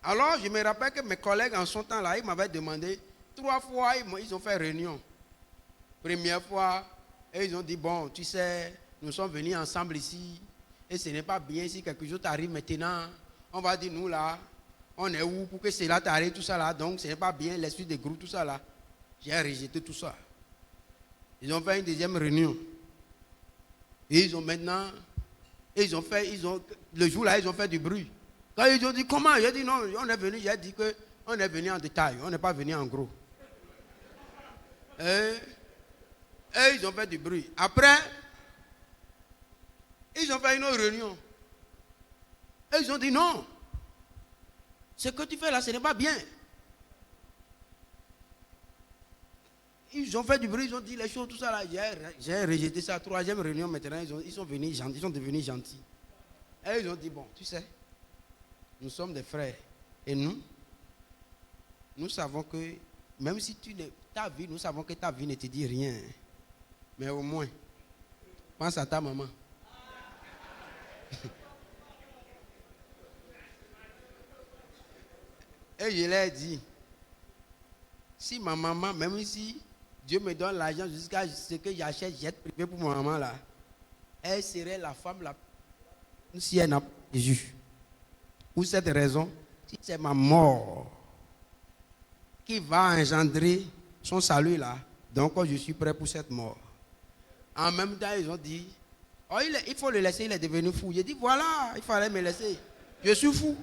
Alors, je me rappelle que mes collègues en son temps là, ils m'avaient demandé, 3 fois, ils ont fait réunion. Première fois, et ils ont dit, bon, tu sais, nous sommes venus ensemble ici, et ce n'est pas bien si quelque chose t'arrive maintenant. On va dire, nous là, on est où pour que cela t'arrive, tout ça là, donc ce n'est pas bien, l'esprit de groupe, tout ça là. J'ai rejeté tout ça. Ils ont fait une deuxième réunion. Et ils ont maintenant, le jour-là, ils ont fait du bruit. Quand ils ont dit comment, j'ai dit non, on est venu, j'ai dit qu'on est venu en détail, on n'est pas venu en gros. Et ils ont fait du bruit. Après, ils ont fait une autre réunion. Et ils ont dit non, ce que tu fais là, ce n'est pas bien. Ils ont fait du bruit, ils ont dit les choses, tout ça là. J'ai rejeté ça. Troisième réunion maintenant, ils sont venus gentils, ils sont devenus gentils. Et ils ont dit bon, tu sais, nous sommes des frères. Et nous savons que même si ta vie, nous savons que ta vie ne te dit rien. Mais au moins, pense à ta maman. Et je leur ai dit, si ma maman, même si Dieu me donne l'argent jusqu'à ce que j'achète jet privé pour ma maman là, elle serait la femme la plus si elle n'a pas Jésus. Pour cette raison, si c'est ma mort qui va engendrer son salut là, donc je suis prêt pour cette mort. En même temps, ils ont dit, oh, il faut le laisser, il est devenu fou. J'ai dit, voilà, il fallait me laisser. Je suis fou.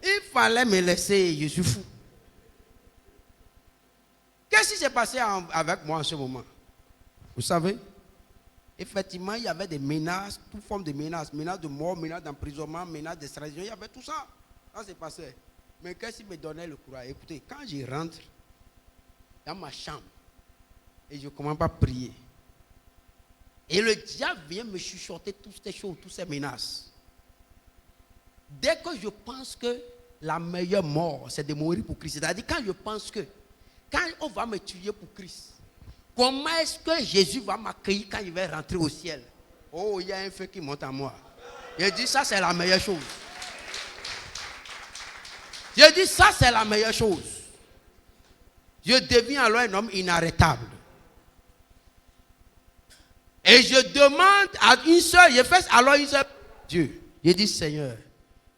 Il fallait me laisser, je suis fou. Qu'est-ce qui s'est passé avec moi en ce moment? Vous savez, effectivement, il y avait des menaces, toute forme de menaces, menaces de mort, menaces d'emprisonnement, menaces d'extradition, il y avait tout ça. Ça s'est passé. Mais qu'est-ce qui me donnait le courage? Écoutez, quand je rentre dans ma chambre et je ne commence pas à prier, et le diable vient me chuchoter toutes ces choses, toutes ces menaces. Dès que je pense que la meilleure mort, c'est de mourir pour Christ, c'est-à-dire quand je pense que quand on va me tuer pour Christ, comment est-ce que Jésus va m'accueillir quand il va rentrer au ciel? Oh, il y a un feu qui monte en moi. Je dis, ça c'est la meilleure chose. Je dis, ça c'est la meilleure chose. Je deviens alors un homme inarrêtable. Et je demande à une seule, je fais alors une seule, Dieu. Je dis, Seigneur,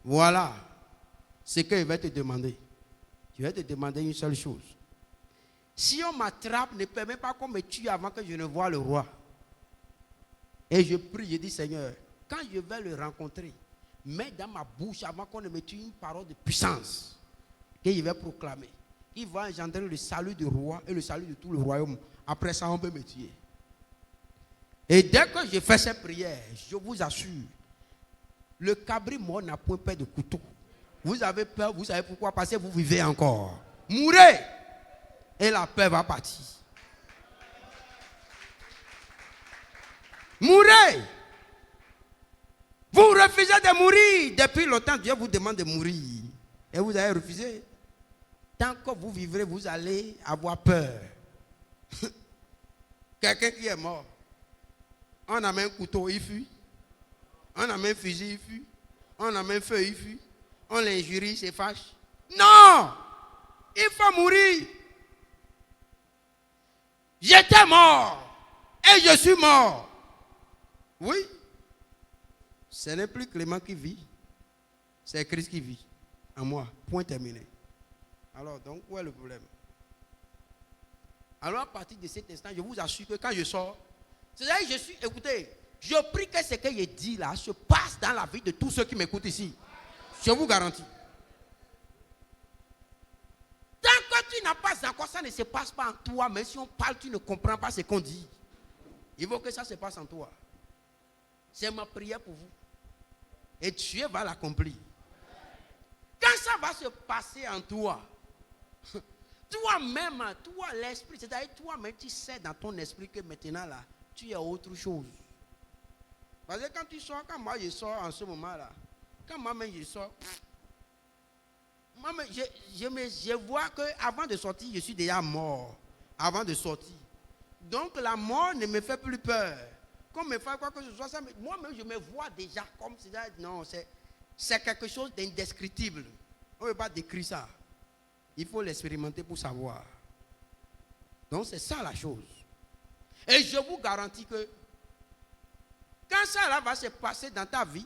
voilà ce que je vais te demander. Je vais te demander une seule chose. Si on m'attrape, ne permet pas qu'on me tue avant que je ne voie le roi. Et je prie, je dis, Seigneur, quand je vais le rencontrer, mets dans ma bouche avant qu'on ne me tue une parole de puissance que je vais proclamer. Il va engendrer le salut du roi et le salut de tout le royaume. Après ça, on peut me tuer. Et dès que je fais cette prière, je vous assure, le cabri mort n'a point peur de couteau. Vous avez peur, vous savez pourquoi? Parce que vous vivez encore. Mourez et la peur va partir. Mourez. Vous refusez de mourir. Depuis longtemps, Dieu vous demande de mourir. Et vous avez refusé. Tant que vous vivrez, vous allez avoir peur. Quelqu'un qui est mort. On a mis un couteau, il fuit. On a mis un fusil, il fuit. On a mis un feu, il fuit. On l'injurie, il se fâche. Non! Il faut mourir. J'étais mort. Et je suis mort. Oui. Ce n'est plus Clément qui vit. C'est Christ qui vit. En moi. Point terminé. Alors, donc, où est le problème? Alors, à partir de cet instant, je vous assure que quand je sors, c'est-à-dire que je suis, écoutez, je prie que ce que je dis là se passe dans la vie de tous ceux qui m'écoutent ici. Je vous garantis. Tant que tu n'as pas encore, ça ne se passe pas en toi, mais si on parle, tu ne comprends pas ce qu'on dit. Il faut que ça se passe en toi. C'est ma prière pour vous. Et Dieu va l'accomplir. Quand ça va se passer en toi, toi-même, toi l'esprit, c'est-à-dire toi-même, tu sais dans ton esprit que maintenant là, tu es autre chose. Parce que quand tu sors, quand moi je sors en ce moment-là, quand moi-même je sors, moi-même, je vois qu'avant de sortir, je suis déjà mort. Avant de sortir. Donc la mort ne me fait plus peur. Qu'on me fasse quoi que ce soit, moi-même je me vois déjà comme ça. Non, c'est quelque chose d'indescriptible. On ne peut pas décrire ça. Il faut l'expérimenter pour savoir. Donc c'est ça la chose. Et je vous garantis que quand ça là va se passer dans ta vie,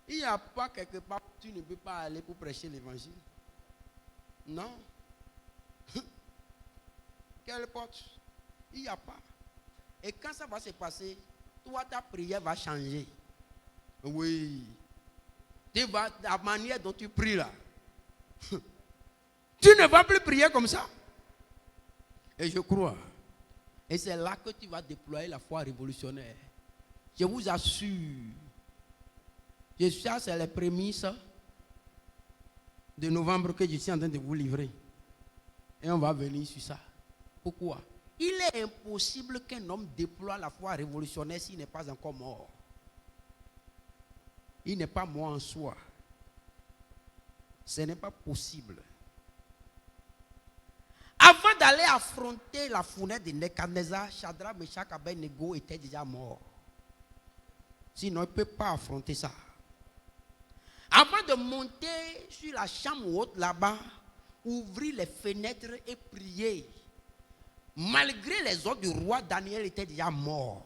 il n'y a pas quelque part où tu ne peux pas aller pour prêcher l'évangile. Non. Quelle porte? Il n'y a pas. Et quand ça va se passer, toi, ta prière va changer. Oui. La manière dont tu pries là. Tu ne vas plus prier comme ça. Et je crois. Et c'est là que tu vas déployer la foi révolutionnaire. Je vous assure. Ça, c'est les prémices de novembre que je suis en train de vous livrer. Et on va venir sur ça. Pourquoi? Il est impossible qu'un homme déploie la foi révolutionnaire s'il n'est pas encore mort. Il n'est pas mort en soi. Ce n'est pas possible. Avant d'aller affronter la fournaise de Nebuchadnezzar, Shadrach, Meshach, Abednego étaient déjà morts. Sinon, il ne peut pas affronter ça. Avant de monter sur la chambre haute là-bas, ouvrir les fenêtres et prier. Malgré les ordres du roi, Daniel était déjà mort.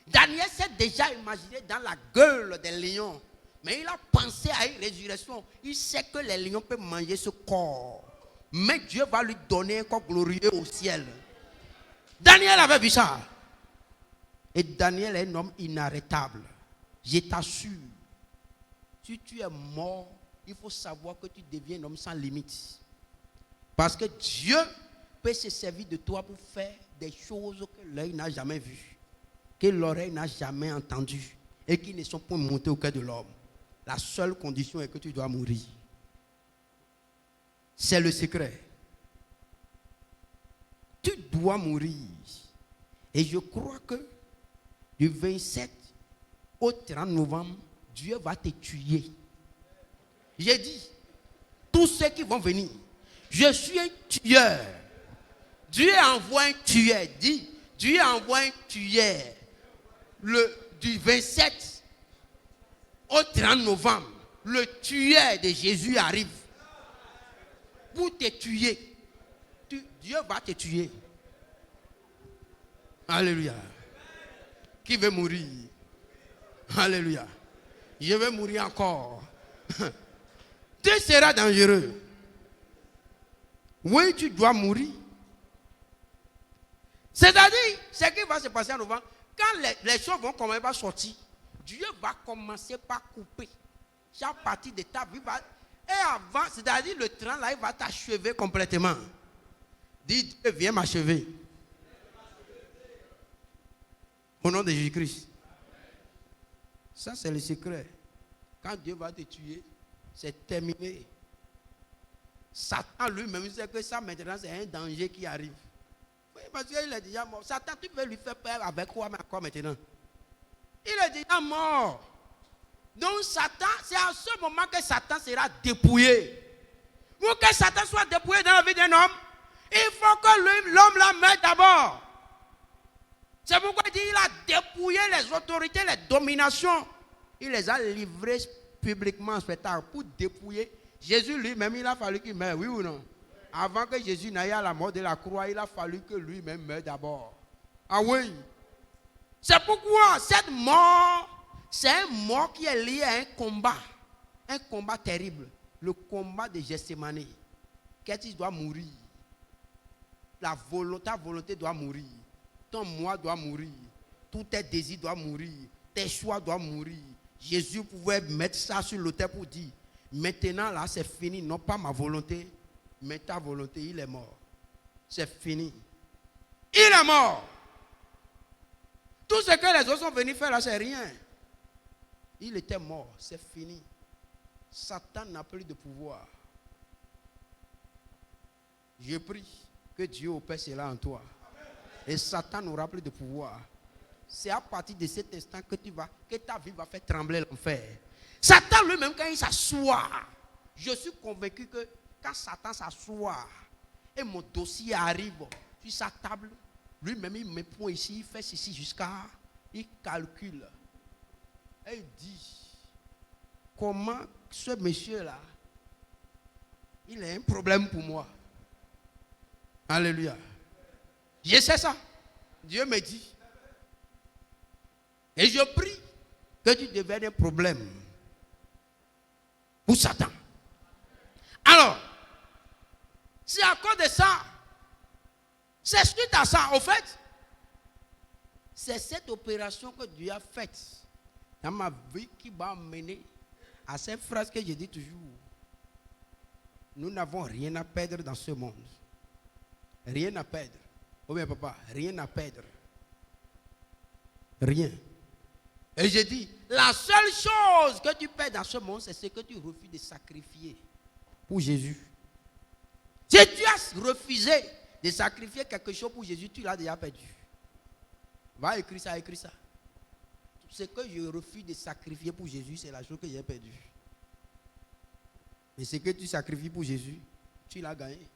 Daniel s'est déjà imaginé dans la gueule des lions. Mais il a pensé à une résurrection. Il sait que les lions peuvent manger ce corps. Mais Dieu va lui donner un corps glorieux au ciel. Daniel avait vu ça. Et Daniel est un homme inarrêtable. Je t'assure. Si tu es mort, il faut savoir que tu deviens un homme sans limite. Parce que Dieu peut se servir de toi pour faire des choses que l'œil n'a jamais vues, que l'oreille n'a jamais entendues et qui ne sont pas montées au cœur de l'homme. La seule condition est que tu dois mourir. C'est le secret. Tu dois mourir. Et je crois que du 27 au 30 novembre, Dieu va te tuer. J'ai dit, tous ceux qui vont venir, je suis un tueur. Dieu envoie un tueur. Dis, Dieu envoie un tueur. Du 27 au 30 novembre, le tueur de Jésus arrive pour te tuer. Dieu va te tuer. Alléluia. Qui veut mourir? Alléluia. Je vais mourir encore. Tu seras dangereux. Oui, tu dois mourir. C'est-à-dire, ce qui va se passer en novembre, quand les choses vont commencer à sortir, Dieu va commencer par couper chaque partie de ta vie. Et avant, c'est-à-dire le 30 là, il va t'achever complètement. Dis, Dieu, viens m'achever. Au nom de Jésus-Christ. Ça, c'est le secret. Quand Dieu va te tuer, c'est terminé. Satan lui-même, il sait que ça maintenant, c'est un danger qui arrive. Oui, parce qu'il est déjà mort. Satan, tu peux lui faire peur avec quoi maintenant? Il est déjà mort. Donc Satan, c'est à ce moment que Satan sera dépouillé. Pour que Satan soit dépouillé dans la vie d'un homme, il faut que l'homme la meure d'abord. C'est pourquoi il dit qu'il a dépouillé les autorités, les dominations. Il les a livrées publiquement en spectacle pour dépouiller. Jésus lui-même, il a fallu qu'il meure, oui ou non? Avant que Jésus n'aille à la mort de la croix, il a fallu que lui-même meure d'abord. Ah oui. C'est pourquoi cette mort, c'est un mort qui est lié à un combat terrible. Le combat de Gethsémani. Qu'est-ce qui doit mourir? Ta volonté doit mourir. Ton moi doit mourir. Tous tes désirs doivent mourir. Tes choix doivent mourir. Jésus pouvait mettre ça sur l'autel pour dire, maintenant là c'est fini, non pas ma volonté, mais ta volonté. Il est mort. C'est fini. Il est mort. Tout ce que les autres sont venus faire là, c'est rien. Il était mort, c'est fini. Satan n'a plus de pouvoir. Je prie que Dieu opère cela en toi. Et Satan n'aura plus de pouvoir. C'est à partir de cet instant que ta vie va faire trembler l'enfer. Satan lui-même, quand il s'assoit, je suis convaincu que quand Satan s'assoit et mon dossier arrive sur sa table, lui-même il met point ici, il fait ceci jusqu'à, il calcule. Et il dit, comment ce monsieur-là, il a un problème pour moi. Alléluia. Je sais ça. Dieu me dit. Et je prie que tu deviennes un problème pour Satan. Alors, c'est à cause de ça. C'est suite à ça, au fait, c'est cette opération que Dieu a faite dans ma vie qui m'a amené à cette phrase que je dis toujours. Nous n'avons rien à perdre dans ce monde. Rien à perdre. Oh bien papa, rien à perdre. Rien. Et je dis, la seule chose que tu perds dans ce monde, c'est ce que tu refuses de sacrifier pour Jésus. Si tu as refusé de sacrifier quelque chose pour Jésus, tu l'as déjà perdu. Va écrire ça, écris ça. Ce que je refuse de sacrifier pour Jésus, c'est la chose que j'ai perdue. Mais ce que tu sacrifies pour Jésus, tu l'as gagné.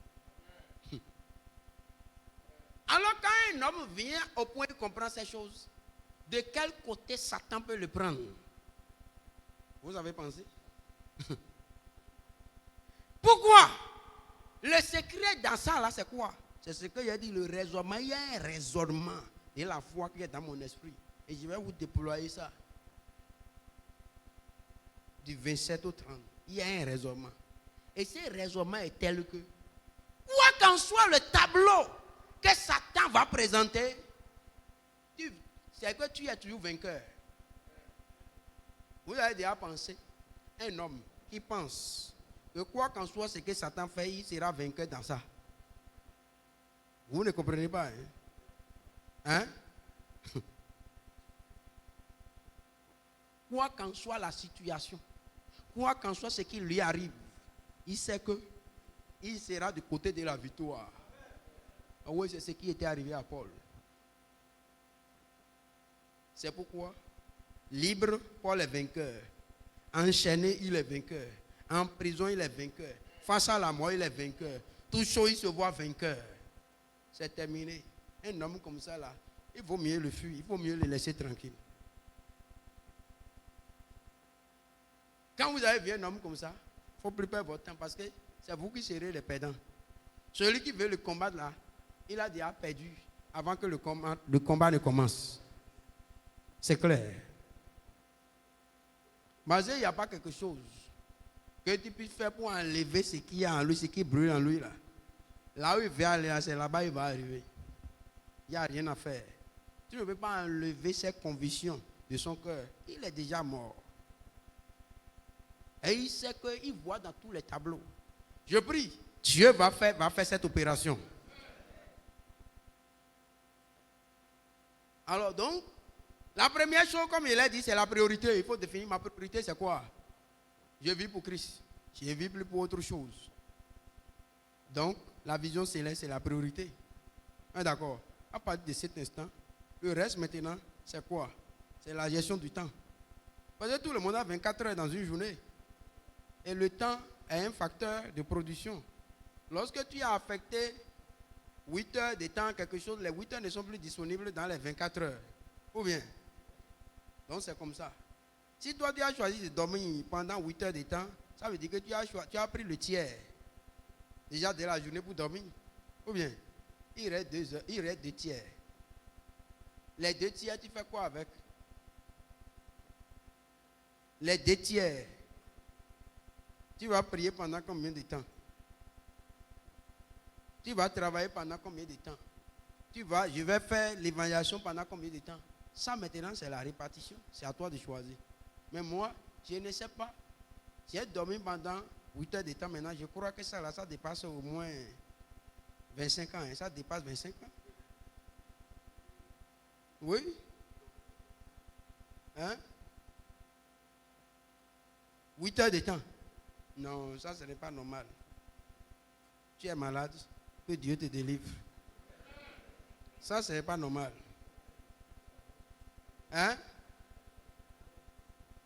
Alors quand un homme vient au point de comprendre ces choses, de quel côté Satan peut le prendre? Vous avez pensé? Pourquoi? Le secret dans ça là, c'est quoi? C'est ce que j'ai dit, le raisonnement. Il y a un raisonnement de la foi qui est dans mon esprit. Et je vais vous déployer ça. Du 27 au 30. Il y a un raisonnement. Et ce raisonnement est tel que, quoi qu'en soit le tableau que Satan va présenter, c'est que tu es toujours vainqueur. Vous avez déjà pensé, un homme qui pense que quoi qu'en soit ce que Satan fait, il sera vainqueur dans ça. Vous ne comprenez pas, hein? Hein? Quoi qu'en soit la situation, quoi qu'en soit ce qui lui arrive, il sait que il sera du côté de la victoire. Ah oui, c'est ce qui était arrivé à Paul. C'est pourquoi, libre, Paul est vainqueur. Enchaîné, il est vainqueur. En prison, il est vainqueur. Face à la mort, il est vainqueur. Tout chaud, il se voit vainqueur. C'est terminé. Un homme comme ça, là, il vaut mieux le fuir, il vaut mieux le laisser tranquille. Quand vous avez vu un homme comme ça, il faut plus perdre votre temps parce que c'est vous qui serez les perdants. Celui qui veut le combattre là, il a déjà perdu avant que le combat ne commence. C'est clair. Mais il n'y a pas quelque chose que tu puisses faire pour enlever ce qu'il y a en lui, ce qui brûle en lui là. Là où il veut aller, c'est là-bas il va arriver. Il n'y a rien à faire. Tu ne peux pas enlever ses convictions de son cœur. Il est déjà mort. Et il sait qu'il voit dans tous les tableaux. Je prie, Dieu va faire cette opération. Alors donc, la première chose, comme il a dit, c'est la priorité. Il faut définir ma priorité, c'est quoi? Je vis pour Christ. Je ne vis plus pour autre chose. Donc, la vision céleste, c'est la priorité. D'accord. À partir de cet instant, le reste maintenant, c'est quoi? C'est la gestion du temps. Parce que tout le monde a 24 heures dans une journée. Et le temps est un facteur de production. Lorsque tu as affecté 8 heures de temps, quelque chose, les 8 heures ne sont plus disponibles dans les 24 heures. Ou bien? Donc c'est comme ça. Si toi tu as choisi de dormir pendant 8 heures de temps, ça veut dire que tu as pris le tiers déjà de la journée pour dormir. Ou bien, il reste 2 heures, il reste 2 tiers. Les 2 tiers, tu fais quoi avec? Les 2 tiers. Tu vas prier pendant combien de temps? Tu vas travailler pendant combien de temps? Je vais faire l'évaluation pendant combien de temps? Ça maintenant c'est la répartition. C'est à toi de choisir. Mais moi, je ne sais pas. J'ai dormi pendant 8 heures de temps maintenant. Je crois que ça dépasse au moins 25 ans. Hein. Ça dépasse 25 ans. Oui? Hein? 8 heures de temps. Non, ça ce n'est pas normal. Tu es malade, que Dieu te délivre. Ça ce n'est pas normal. Hein?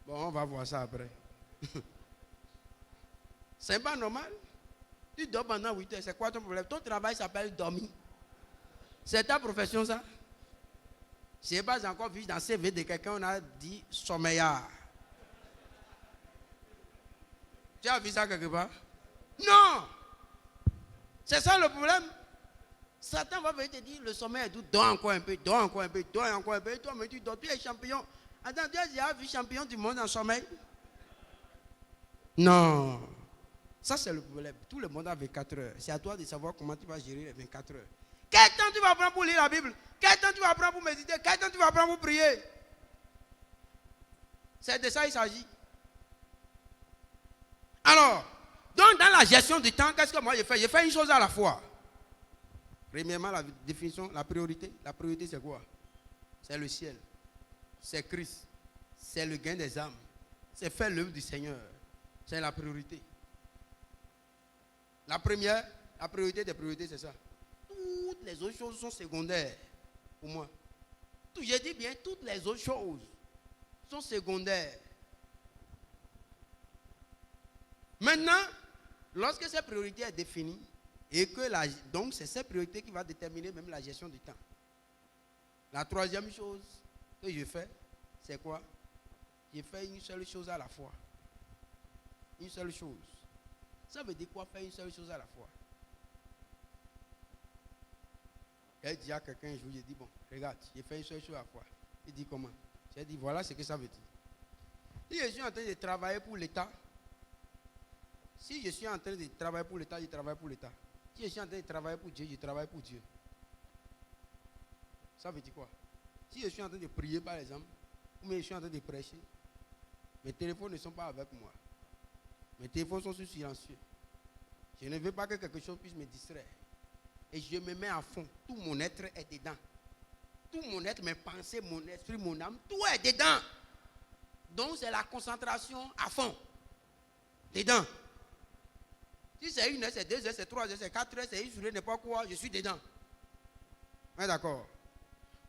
Bon, on va voir ça après. C'est pas normal. Tu dors pendant 8 heures, c'est quoi ton problème? Ton travail s'appelle dormir. C'est ta profession ça? Je n'ai pas encore vu dans le CV de quelqu'un, on a dit sommeillard. Tu as vu ça quelque part? Non! C'est ça le problème. Satan va venir te dire, le sommeil est doux, dors encore un peu, dors encore un peu, dors encore un peu. Et toi, mais tu dors, tu es champion. Attends, tu as déjà vu champion du monde en sommeil? Non. Ça, c'est le problème. Tout le monde a 24 heures. C'est à toi de savoir comment tu vas gérer les 24 heures. Quel temps tu vas prendre pour lire la Bible? Quel temps tu vas prendre pour méditer? Quel temps tu vas prendre pour prier? C'est de ça qu'il s'agit. Alors, donc dans la gestion du temps, qu'est-ce que moi je fais? Je fais une chose à la fois. Premièrement, la définition, la priorité. La priorité, c'est quoi? C'est le ciel. C'est Christ. C'est le gain des âmes. C'est faire l'œuvre du Seigneur. C'est la priorité. La première, la priorité des priorités, c'est ça. Toutes les autres choses sont secondaires pour moi. Je dis bien, toutes les autres choses sont secondaires. Maintenant, lorsque cette priorité est définie, et que donc c'est cette priorité qui va déterminer même la gestion du temps. La troisième chose que je fais, c'est quoi? Je fais une seule chose à la fois. Une seule chose. Ça veut dire quoi faire une seule chose à la fois? Elle dit à quelqu'un un jour, je dis bon, regarde, j'ai fait une seule chose à la fois. Il dit comment? J'ai dit voilà ce que ça veut dire. Si je suis en train de travailler pour l'État, si je suis en train de travailler pour l'État, je travaille pour l'État. Si je suis en train de travailler pour Dieu, je travaille pour Dieu. Ça veut dire quoi? Si je suis en train de prier par exemple, ou bien je suis en train de prêcher, mes téléphones ne sont pas avec moi. Mes téléphones sont sur silencieux. Je ne veux pas que quelque chose puisse me distraire. Et je me mets à fond. Tout mon être est dedans. Tout mon être, mes pensées, mon esprit, mon âme, tout est dedans. Donc c'est la concentration à fond. Dedans. Si c'est 1 heure, c'est 2 heures, c'est 3 heures, c'est 4 heures, c'est une journée, n'importe quoi, je suis dedans. Ouais, d'accord.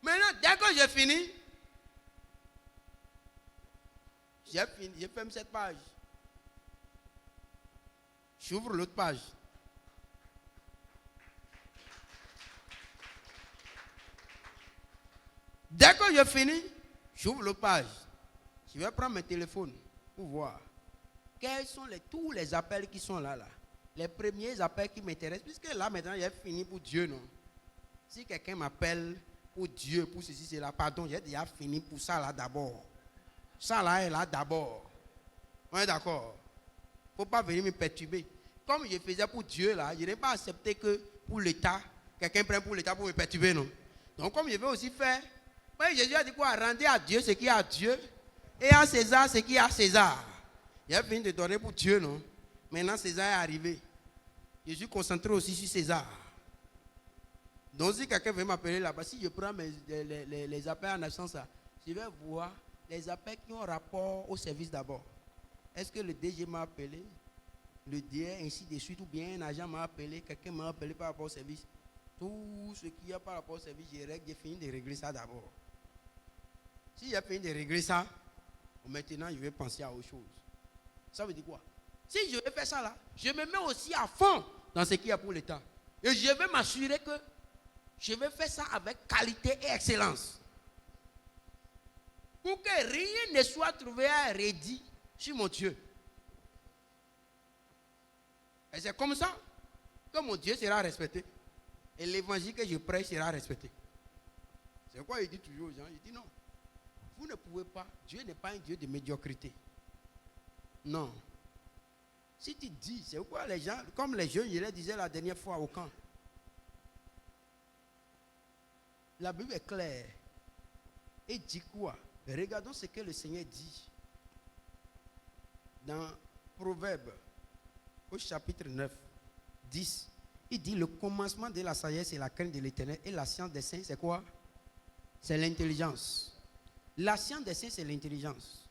Maintenant, dès que j'ai fini, je ferme cette page. J'ouvre l'autre page. Dès que je finis, j'ouvre l'autre page. Je vais prendre mon téléphone pour voir quels sont tous les appels qui sont là. Les premiers appels qui m'intéressent, puisque là maintenant j'ai fini pour Dieu, non? Si quelqu'un m'appelle pour Dieu, pour ceci, cela, pardon, j'ai déjà fini pour ça là d'abord. Ça là est là d'abord. On est d'accord? Il ne faut pas venir me perturber. Comme je faisais pour Dieu là, je n'ai pas accepté que pour l'État, quelqu'un prenne pour l'État pour me perturber, non? Donc comme je vais aussi faire, Jésus a dit quoi? Rendez à Dieu ce qui est à Dieu et à César ce qui est à César. J'ai fini de donner pour Dieu, non? Maintenant César est arrivé. Je suis concentré aussi sur César. Donc si quelqu'un veut m'appeler là-bas, si je prends les appels en absence, je vais voir les appels qui ont rapport au service d'abord. Est-ce que le DG m'a appelé? Le DG, ainsi de suite, ou bien un agent m'a appelé, quelqu'un m'a appelé par rapport au service. Tout ce qu'il y a par rapport au service, j'ai fini de régler ça d'abord. Si j'ai fini de régler ça, maintenant je vais penser à autre chose. Ça veut dire quoi? Si je vais faire ça là, je me mets aussi à fond dans ce qu'il y a pour l'État. Et je vais m'assurer que je vais faire ça avec qualité et excellence. Pour que rien ne soit trouvé à redire sur mon Dieu. Et c'est comme ça que mon Dieu sera respecté. Et l'évangile que je prêche sera respecté. C'est quoi il dit toujours aux gens? Il dit non. Vous ne pouvez pas. Dieu n'est pas un Dieu de médiocrité. Non. Si tu dis, c'est quoi les gens, comme les jeunes, je les disais la dernière fois au camp. La Bible est claire. Et dit quoi? Regardons ce que le Seigneur dit dans Proverbe, au chapitre 9, 10. Il dit le commencement de la sagesse et la crainte de l'Éternel, et la science des saints, c'est quoi? C'est l'intelligence. La science des saints, c'est l'intelligence.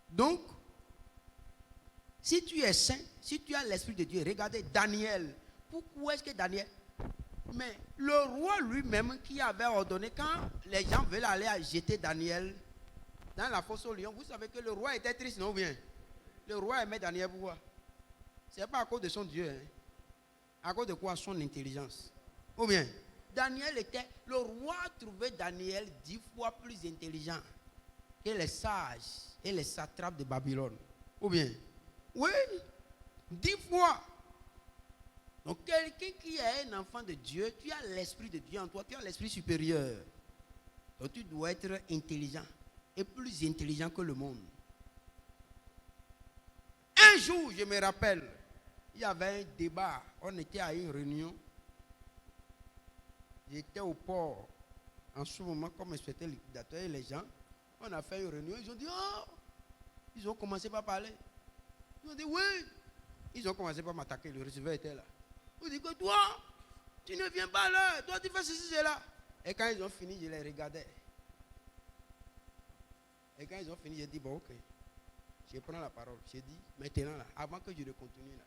Donc, si tu es saint, si tu as l'Esprit de Dieu, regardez Daniel. Pourquoi est-ce que Daniel... Mais le roi lui-même qui avait ordonné, quand les gens veulent aller jeter Daniel dans la fosse au lion, vous savez que le roi était triste, non bien? Le roi aimait Daniel pourquoi? Ce n'est pas à cause de son Dieu. Hein. À cause de quoi? Son intelligence. Ou bien, Daniel était... Le roi trouvait Daniel 10 fois plus intelligent que les sages et les satrapes de Babylone. Ou bien, oui, 10 fois. Donc quelqu'un qui est un enfant de Dieu, tu as l'esprit de Dieu en toi, tu as l'esprit supérieur. Donc tu dois être intelligent et plus intelligent que le monde. Un jour, je me rappelle, il y avait un débat, on était à une réunion. J'étais au port. En ce moment, comme inspecteur liquidateur et les gens, on a fait une réunion. Ils ont dit, oh, ils ont commencé par parler. Ils ont dit, oui. Ils ont commencé par m'attaquer. Le receveur était là. Ils ont dit que toi, tu ne viens pas là. Toi, tu fais ceci, cela. Et quand ils ont fini, je les regardais. Et quand ils ont fini, j'ai dit, bon, ok. Je prends la parole. J'ai dit, maintenant, là, avant que je ne continue, là.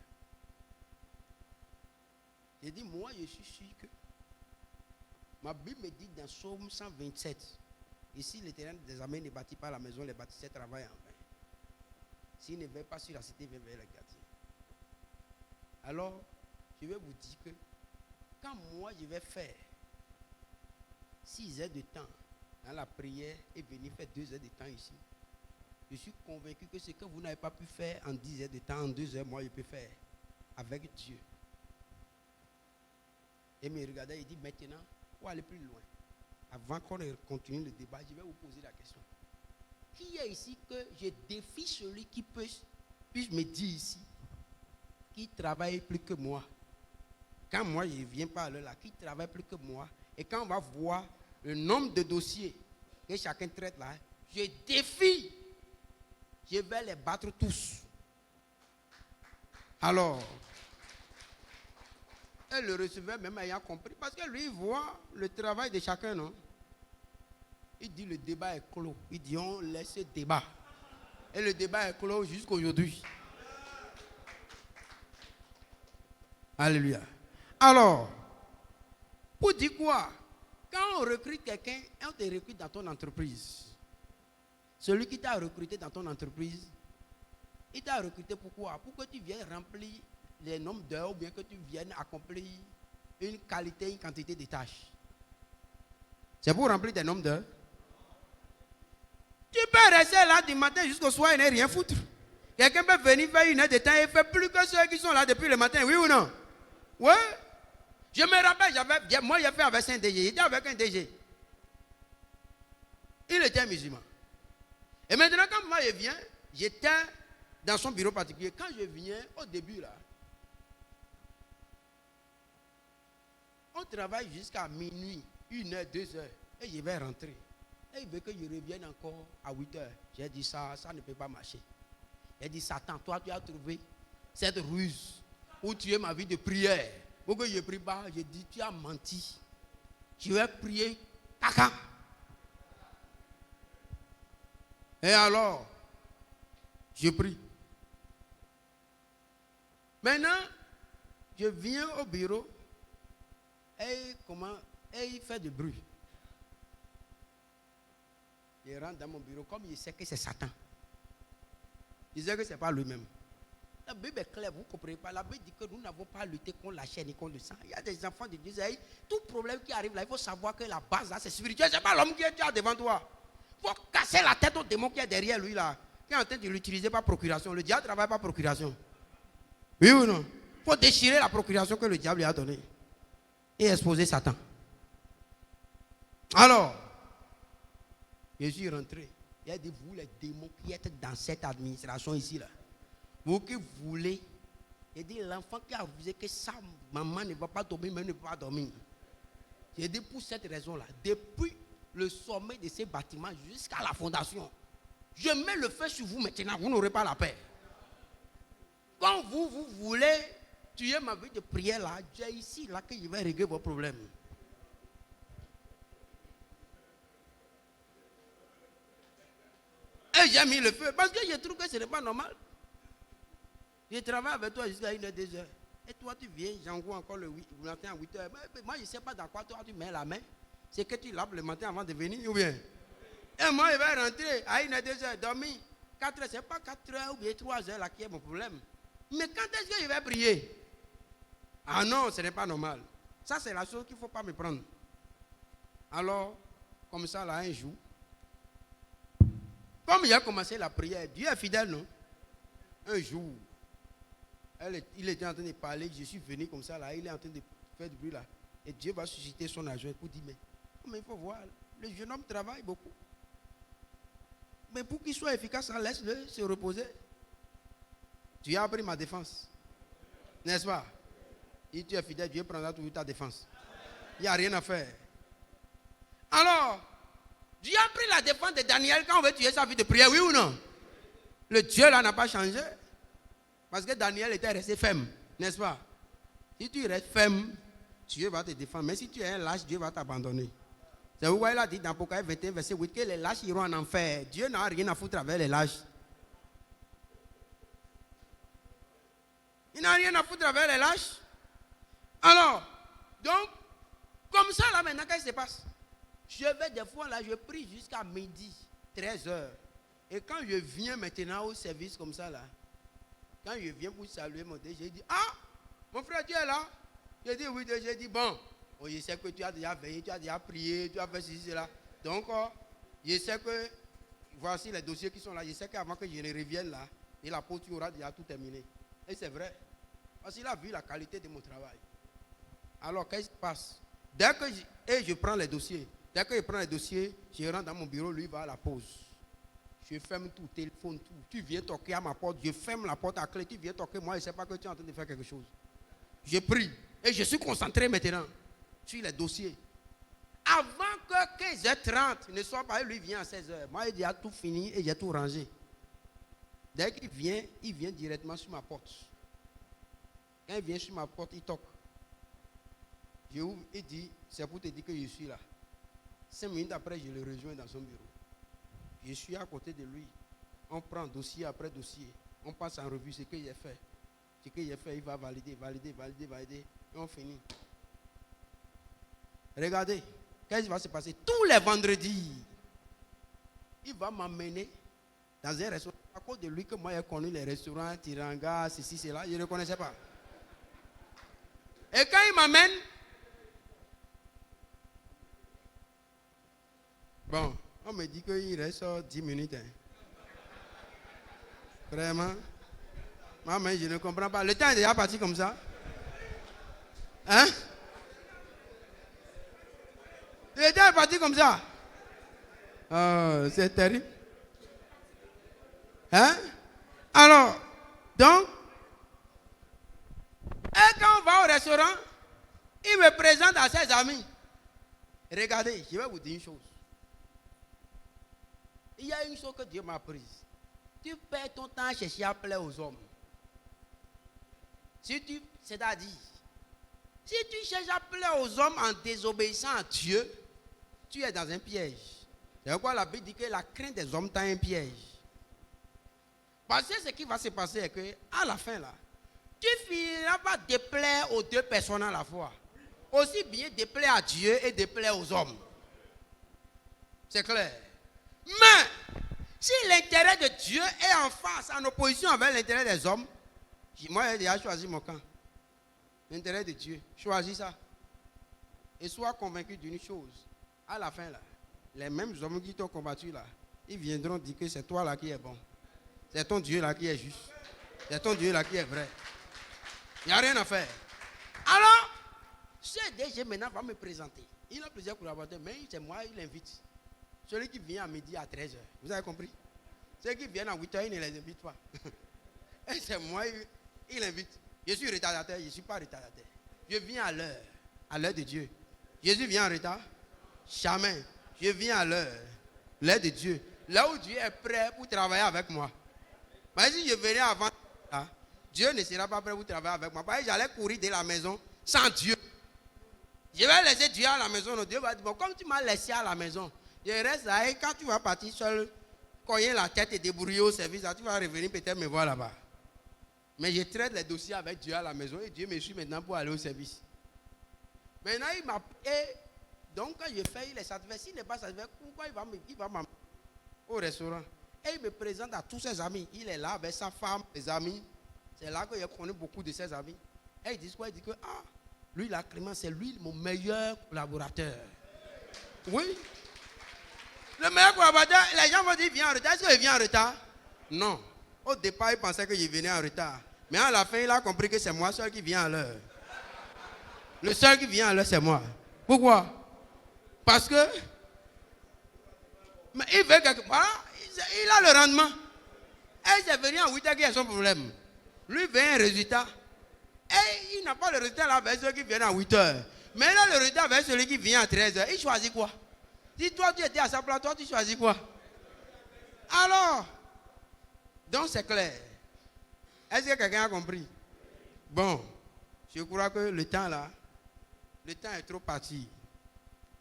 J'ai dit, moi, je suis sûr que ma Bible me dit dans Psaume 127, ici l'Éternel des armées ne bâtit pas la maison, les bâtisseurs travaillent en vain. S'il ne veille pas sur la cité, il va veiller le gardien. Alors, je vais vous dire que quand moi je vais faire 6 heures de temps dans la prière et venir faire 2 heures de temps ici, je suis convaincu que ce que vous n'avez pas pu faire en 10 heures de temps, en 2 heures, moi je peux faire avec Dieu. Et me regardait, il dit maintenant, pour aller plus loin, avant qu'on continue le débat, je vais vous poser la question. Qui est ici que je défie celui qui puisse me dire ici, qui travaille plus que moi? Quand moi je ne viens pas à l'heure là, qui travaille plus que moi? Et quand on va voir le nombre de dossiers que chacun traite là, je défie, je vais les battre tous. Alors, et le receveur même ayant compris, parce que lui il voit le travail de chacun, non? Il dit le débat est clos. Il dit on laisse ce débat. Et le débat est clos jusqu'à aujourd'hui. Alléluia. Alors, pour dire quoi? Quand on recrute quelqu'un, on te recrute dans ton entreprise. Celui qui t'a recruté dans ton entreprise, il t'a recruté pourquoi? Pour que tu viennes remplir les nombres d'heures ou bien que tu viennes accomplir une qualité, une quantité de tâches. C'est pour remplir des nombres d'heures. Tu peux rester là du matin jusqu'au soir et ne rien foutre. Quelqu'un peut venir faire 1 heure de temps et faire plus que ceux qui sont là depuis le matin, oui ou non? Oui. Je me rappelle, moi j'ai fait avec un DG, j'étais avec un DG. Il était musulman. Et maintenant quand moi je viens, j'étais dans son bureau particulier. Quand je viens, au début là, on travaille jusqu'à minuit, 1 heure, 2 heures, et je vais rentrer. Et il veut que je revienne encore à 8 heures. J'ai dit ça ne peut pas marcher. Il a dit, Satan, toi tu as trouvé cette ruse où tu es ma vie de prière. Pour que je ne prie pas, j'ai dit, tu as menti. Je vais prier, caca. Et alors, je prie. Maintenant, je viens au bureau et il fait du bruit. Je rentre dans mon bureau comme il sait que c'est Satan. Il sait que ce n'est pas lui-même. La Bible est claire, vous ne comprenez pas. La Bible dit que nous n'avons pas lutté contre la chair ni contre le sang. Il y a des enfants de Dieu. Tout problème qui arrive là, il faut savoir que la base là, c'est spirituel. Ce n'est pas l'homme qui est devant toi. Il faut casser la tête au démon qui est derrière lui là. Qui est en train de l'utiliser par procuration. Le diable travaille par procuration. Oui ou non? Il faut déchirer la procuration que le diable lui a donnée. Et exposer Satan. Alors, je suis rentré. Il a dit, vous les démons qui êtes dans cette administration ici là. Vous qui voulez. Il dit, l'enfant qui a refusé que sa maman ne va pas dormir, mais ne peut pas dormir. J'ai dit, pour cette raison-là, depuis le sommet de ces bâtiments jusqu'à la fondation, je mets le feu sur vous maintenant, vous n'aurez pas la paix. Quand vous voulez tuer ma vie de prière là, j'ai ici là que je vais régler vos problèmes. Et j'ai mis le feu parce que je trouve que ce n'est pas normal. Je travaille avec toi jusqu'à 1 heure, 2 heures. Et toi, tu viens, j'envoie encore le matin à 8 heures. Mais moi, je ne sais pas dans quoi toi, tu mets la main. C'est que tu laves le matin avant de venir, ou bien. Et moi, je vais rentrer à 1 heure, 2 heures, dormir. 4 heures, ce n'est pas 4 heures ou bien 3 heures là qui est mon problème. Mais quand est-ce que je vais prier? Ah non, ce n'est pas normal. Ça, c'est la chose qu'il ne faut pas me prendre. Alors, comme ça, là, un jour, comme il a commencé la prière, Dieu est fidèle, non? Un jour, il était en train de parler, je suis venu comme ça, là, il est en train de faire du bruit, là. Et Dieu va susciter son adjoint pour dire, mais il faut voir, le jeune homme travaille beaucoup. Mais pour qu'il soit efficace, laisse-le se reposer. Tu as appris ma défense. N'est-ce pas? Si tu es fidèle, Dieu prendra toujours ta défense. Il n'y a rien à faire. Alors, Dieu a pris la défense de Daniel quand on veut tuer sa vie de prière, oui ou non? Le Dieu là n'a pas changé. Parce que Daniel était resté ferme, n'est-ce pas? Si tu restes ferme, Dieu va te défendre. Mais si tu es un lâche, Dieu va t'abandonner. C'est pourquoi il a dit dans Apocalypse 21, verset 8, que les lâches iront en enfer. Dieu n'a rien à foutre avec les lâches. Il n'a rien à foutre avec les lâches. Alors, donc, comme ça là maintenant, qu'est-ce qui se passe? Je vais des fois là, je prie jusqu'à midi, 13h. Et quand je viens maintenant au service comme ça là, quand je viens pour saluer mon Dieu, j'ai dit, ah, mon frère, tu es là? J'ai dit oui, j'ai dit bon, je sais que tu as déjà veillé, tu as déjà prié, tu as fait ceci, cela. Donc, je sais que, voici les dossiers qui sont là, je sais qu'avant que je ne revienne là, et l'apôtre aura déjà tout terminé. Et c'est vrai, parce qu'il a vu la qualité de mon travail. Alors, qu'est-ce qui se passe? Dès que je prends les dossiers, dès que je prends les dossiers, je rentre dans mon bureau, lui va à la pause. Je ferme tout, téléphone, tout. Tu viens toquer à ma porte, je ferme la porte à clé, tu viens toquer, moi je ne sais pas que tu es en train de faire quelque chose. Je prie et je suis concentré maintenant sur les dossiers. Avant que 15h30 ne soit pas, lui vient à 16h. Moi, il a tout fini et j'ai tout rangé. Dès qu'il vient, il vient directement sur ma porte. Quand il vient sur ma porte, il toque. Je ouvre et dit, c'est pour te dire que je suis là. 5 minutes après, je le rejoins dans son bureau. Je suis à côté de lui. On prend dossier après dossier. On passe en revue ce que j'ai fait. Ce que j'ai fait, il va valider. Et on finit. Regardez, qu'est-ce qui va se passer? Tous les vendredis, il va m'amener dans un restaurant. À cause de lui que moi j'ai connu les restaurants, Tiranga, ceci, cela, je ne connaissais pas. Et quand il m'amène, bon, on me dit qu'il reste 10 minutes. Hein. Vraiment. Maman, je ne comprends pas. Le temps est déjà parti comme ça. Hein? Le temps est parti comme ça. Oh, c'est terrible. Hein? Alors, donc, et quand on va au restaurant, il me présente à ses amis. Regardez, je vais vous dire une chose. Il y a une chose que Dieu m'a apprise. Tu perds ton temps à chercher à plaire aux hommes. C'est-à-dire, si tu cherches à plaire aux hommes en désobéissant à Dieu, tu es dans un piège. C'est pourquoi la Bible dit que la crainte des hommes tend un piège. Parce que ce qui va se passer est qu'à la fin, là, tu finiras par déplaire aux deux personnes à la fois. Aussi bien déplaire à Dieu et déplaire aux hommes. C'est clair. Mais, si l'intérêt de Dieu est en face, en opposition avec l'intérêt des hommes, moi j'ai déjà choisi mon camp. L'intérêt de Dieu. Choisis ça. Et sois convaincu d'une chose. À la fin, là, les mêmes hommes qui t'ont combattu, là, ils viendront dire que c'est toi là qui est bon. C'est ton Dieu là qui est juste. C'est ton Dieu là qui est vrai. Il n'y a rien à faire. Alors, ce DG maintenant va me présenter. Il a plusieurs collaborateurs, mais c'est moi, il invite. Celui qui vient à midi à 13h. Vous avez compris? Ceux qui viennent à 8h, il ne les invite pas. Et c'est moi, il invite. Je suis retardataire, je ne suis pas retardataire. Je viens à l'heure de Dieu. Jésus vient en retard? Jamais. Je viens à l'heure de Dieu. Là où Dieu est prêt pour travailler avec moi. Mais si je venais avant, là, Dieu ne sera pas prêt pour travailler avec moi. Parce que j'allais courir de la maison sans Dieu. Je vais laisser Dieu à la maison. Dieu va dire, bon, comme tu m'as laissé à la maison, je reste là et quand tu vas partir seul, cogner la tête et débrouiller au service, là, tu vas revenir peut-être me voir là-bas. Mais je traite les dossiers avec Dieu à la maison et Dieu me suit maintenant pour aller au service. Maintenant, il m'a... Donc, quand je fais, il est satisfait. S'il n'est pas satisfait, pourquoi il va m'amener au restaurant? Et il me présente à tous ses amis. Il est là avec sa femme, ses amis. C'est là que je connais beaucoup de ses amis. Et ils disent quoi? Ils disent que, ah, lui, là, Clément, c'est lui mon meilleur collaborateur. Oui. Le meilleur collaborateur, les gens vont dire, viens en retard. Est-ce qu'il vient en retard? Non. Au départ, il pensait que je venais en retard. Mais à la fin, il a compris que c'est moi seul qui vient à l'heure. Le seul qui vient à l'heure, c'est moi. Pourquoi? Parce que mais il veut quelque part, il a le rendement. Et c'est venu en 8 heures qui a son problème. Lui veut un résultat. Et il n'a pas le résultat là avec ceux qui viennent à 8 heures. Mais là, le retard avec celui qui vient à 13h, il choisit quoi? Si toi, tu étais à sa place, toi, tu choisis quoi? Alors, donc c'est clair. Est-ce que quelqu'un a compris? Bon, je crois que le temps là, le temps est trop parti.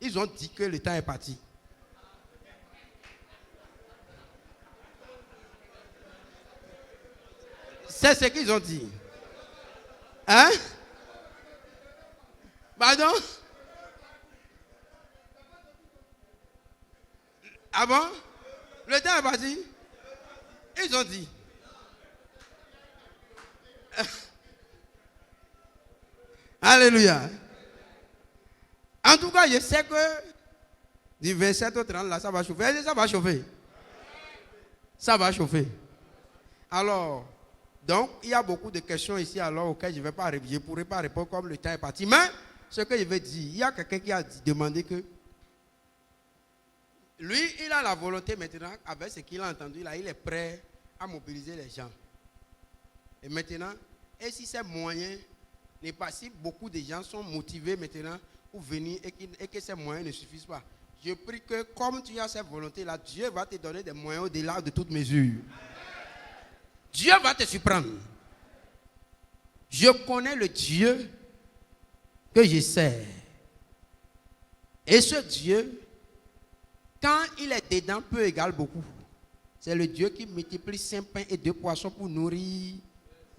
Ils ont dit que le temps est parti. C'est ce qu'ils ont dit. Hein? Pardon? Ah bon? Le temps est parti? Ils ont dit. Alléluia. En tout cas, je sais que du 27 au 30, là, ça va chauffer. Ça va chauffer. Ça va chauffer. Alors, donc, il y a beaucoup de questions ici alors auxquelles je ne pourrai pas répondre comme le temps est parti. Mais, ce que je vais dire, il y a quelqu'un qui a demandé que lui, il a la volonté maintenant, avec ce qu'il a entendu là, il est prêt à mobiliser les gens. Et maintenant, et si ces moyens n'est pas, si beaucoup de gens sont motivés maintenant pour venir et que ces moyens ne suffisent pas, je prie que comme tu as cette volonté-là, Dieu va te donner des moyens au-delà de toute mesure. Dieu va te surprendre. Je connais le Dieu que je sers. Et ce Dieu, quand il est dedans, peu égale beaucoup. C'est le Dieu qui multiplie 5 pains et 2 poissons pour nourrir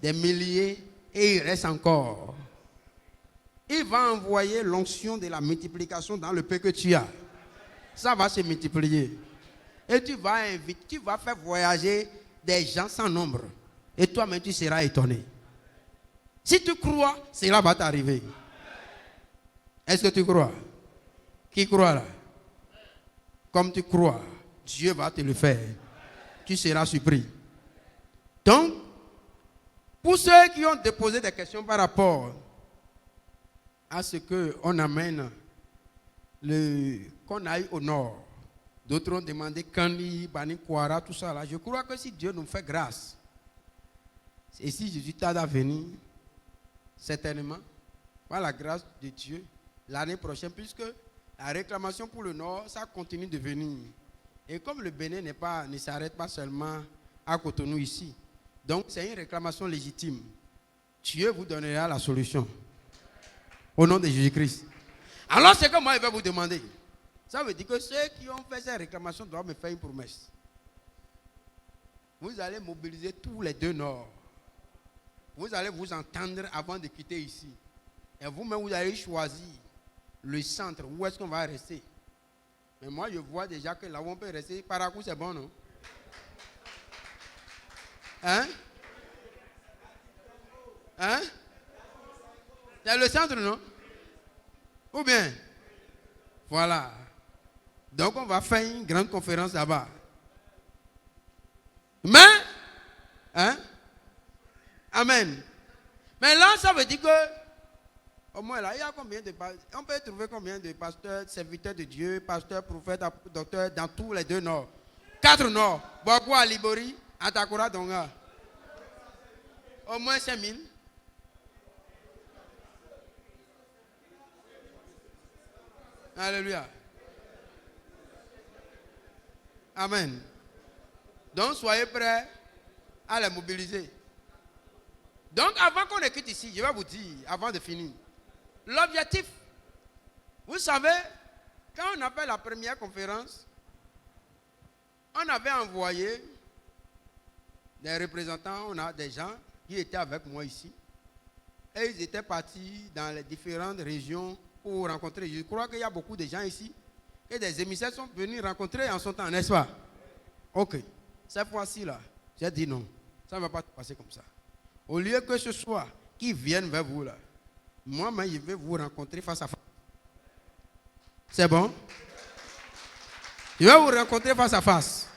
des milliers et il reste encore. Il va envoyer l'onction de la multiplication dans le peu que tu as. Ça va se multiplier. Et tu vas inviter, tu vas faire voyager des gens sans nombre. Et toi-même, tu seras étonné. Si tu crois, cela va t'arriver. Est-ce que tu crois? Qui croit là? Comme tu crois, Dieu va te le faire. Tu seras surpris. Donc, pour ceux qui ont déposé des questions par rapport à ce qu'on amène, qu'on aille au nord, d'autres ont demandé Kandi, Bani Kwara, tout ça là. Je crois que si Dieu nous fait grâce, et si Jésus tarde à venir, certainement, par la grâce de Dieu, l'année prochaine, puisque la réclamation pour le nord, ça continue de venir. Et comme le Bénin ne s'arrête pas seulement à Cotonou ici, donc c'est une réclamation légitime. Dieu vous donnera la solution. Au nom de Jésus-Christ. Alors c'est que moi je vais vous demander. Ça veut dire que ceux qui ont fait cette réclamation doivent me faire une promesse. Vous allez mobiliser tous les 2 nord. Vous allez vous entendre avant de quitter ici. Et vous-même, vous allez choisir le centre. Où est-ce qu'on va rester? Mais moi, je vois déjà que là où on peut rester, Parakou, c'est bon, non? Hein? Hein? C'est le centre, non? Ou bien? Voilà. Donc, on va faire une grande conférence là-bas. Mais, hein? Amen. Mais là, ça veut dire que, au moins là, il y a combien de pasteurs? On peut trouver combien de pasteurs, serviteurs de Dieu, pasteurs, prophètes, docteurs dans tous les 2 nords? 4 nords. Boakwa, Libori, Atakura, Donga. Au moins 5000. Alléluia. Amen. Donc, soyez prêts à les mobiliser. Donc, avant qu'on quitte ici, je vais vous dire, avant de finir, l'objectif, vous savez, quand on a fait la première conférence, on avait envoyé des représentants, on a des gens qui étaient avec moi ici, et ils étaient partis dans les différentes régions pour rencontrer. Je crois qu'il y a beaucoup de gens ici, et des émissaires sont venus rencontrer en son temps, n'est-ce pas? Ok, cette fois-ci là, j'ai dit non, ça ne va pas se passer comme ça. Au lieu que ce soit qui viennent vers vous là, moi-même je vais vous rencontrer face à face. C'est bon? Je vais vous rencontrer face à face.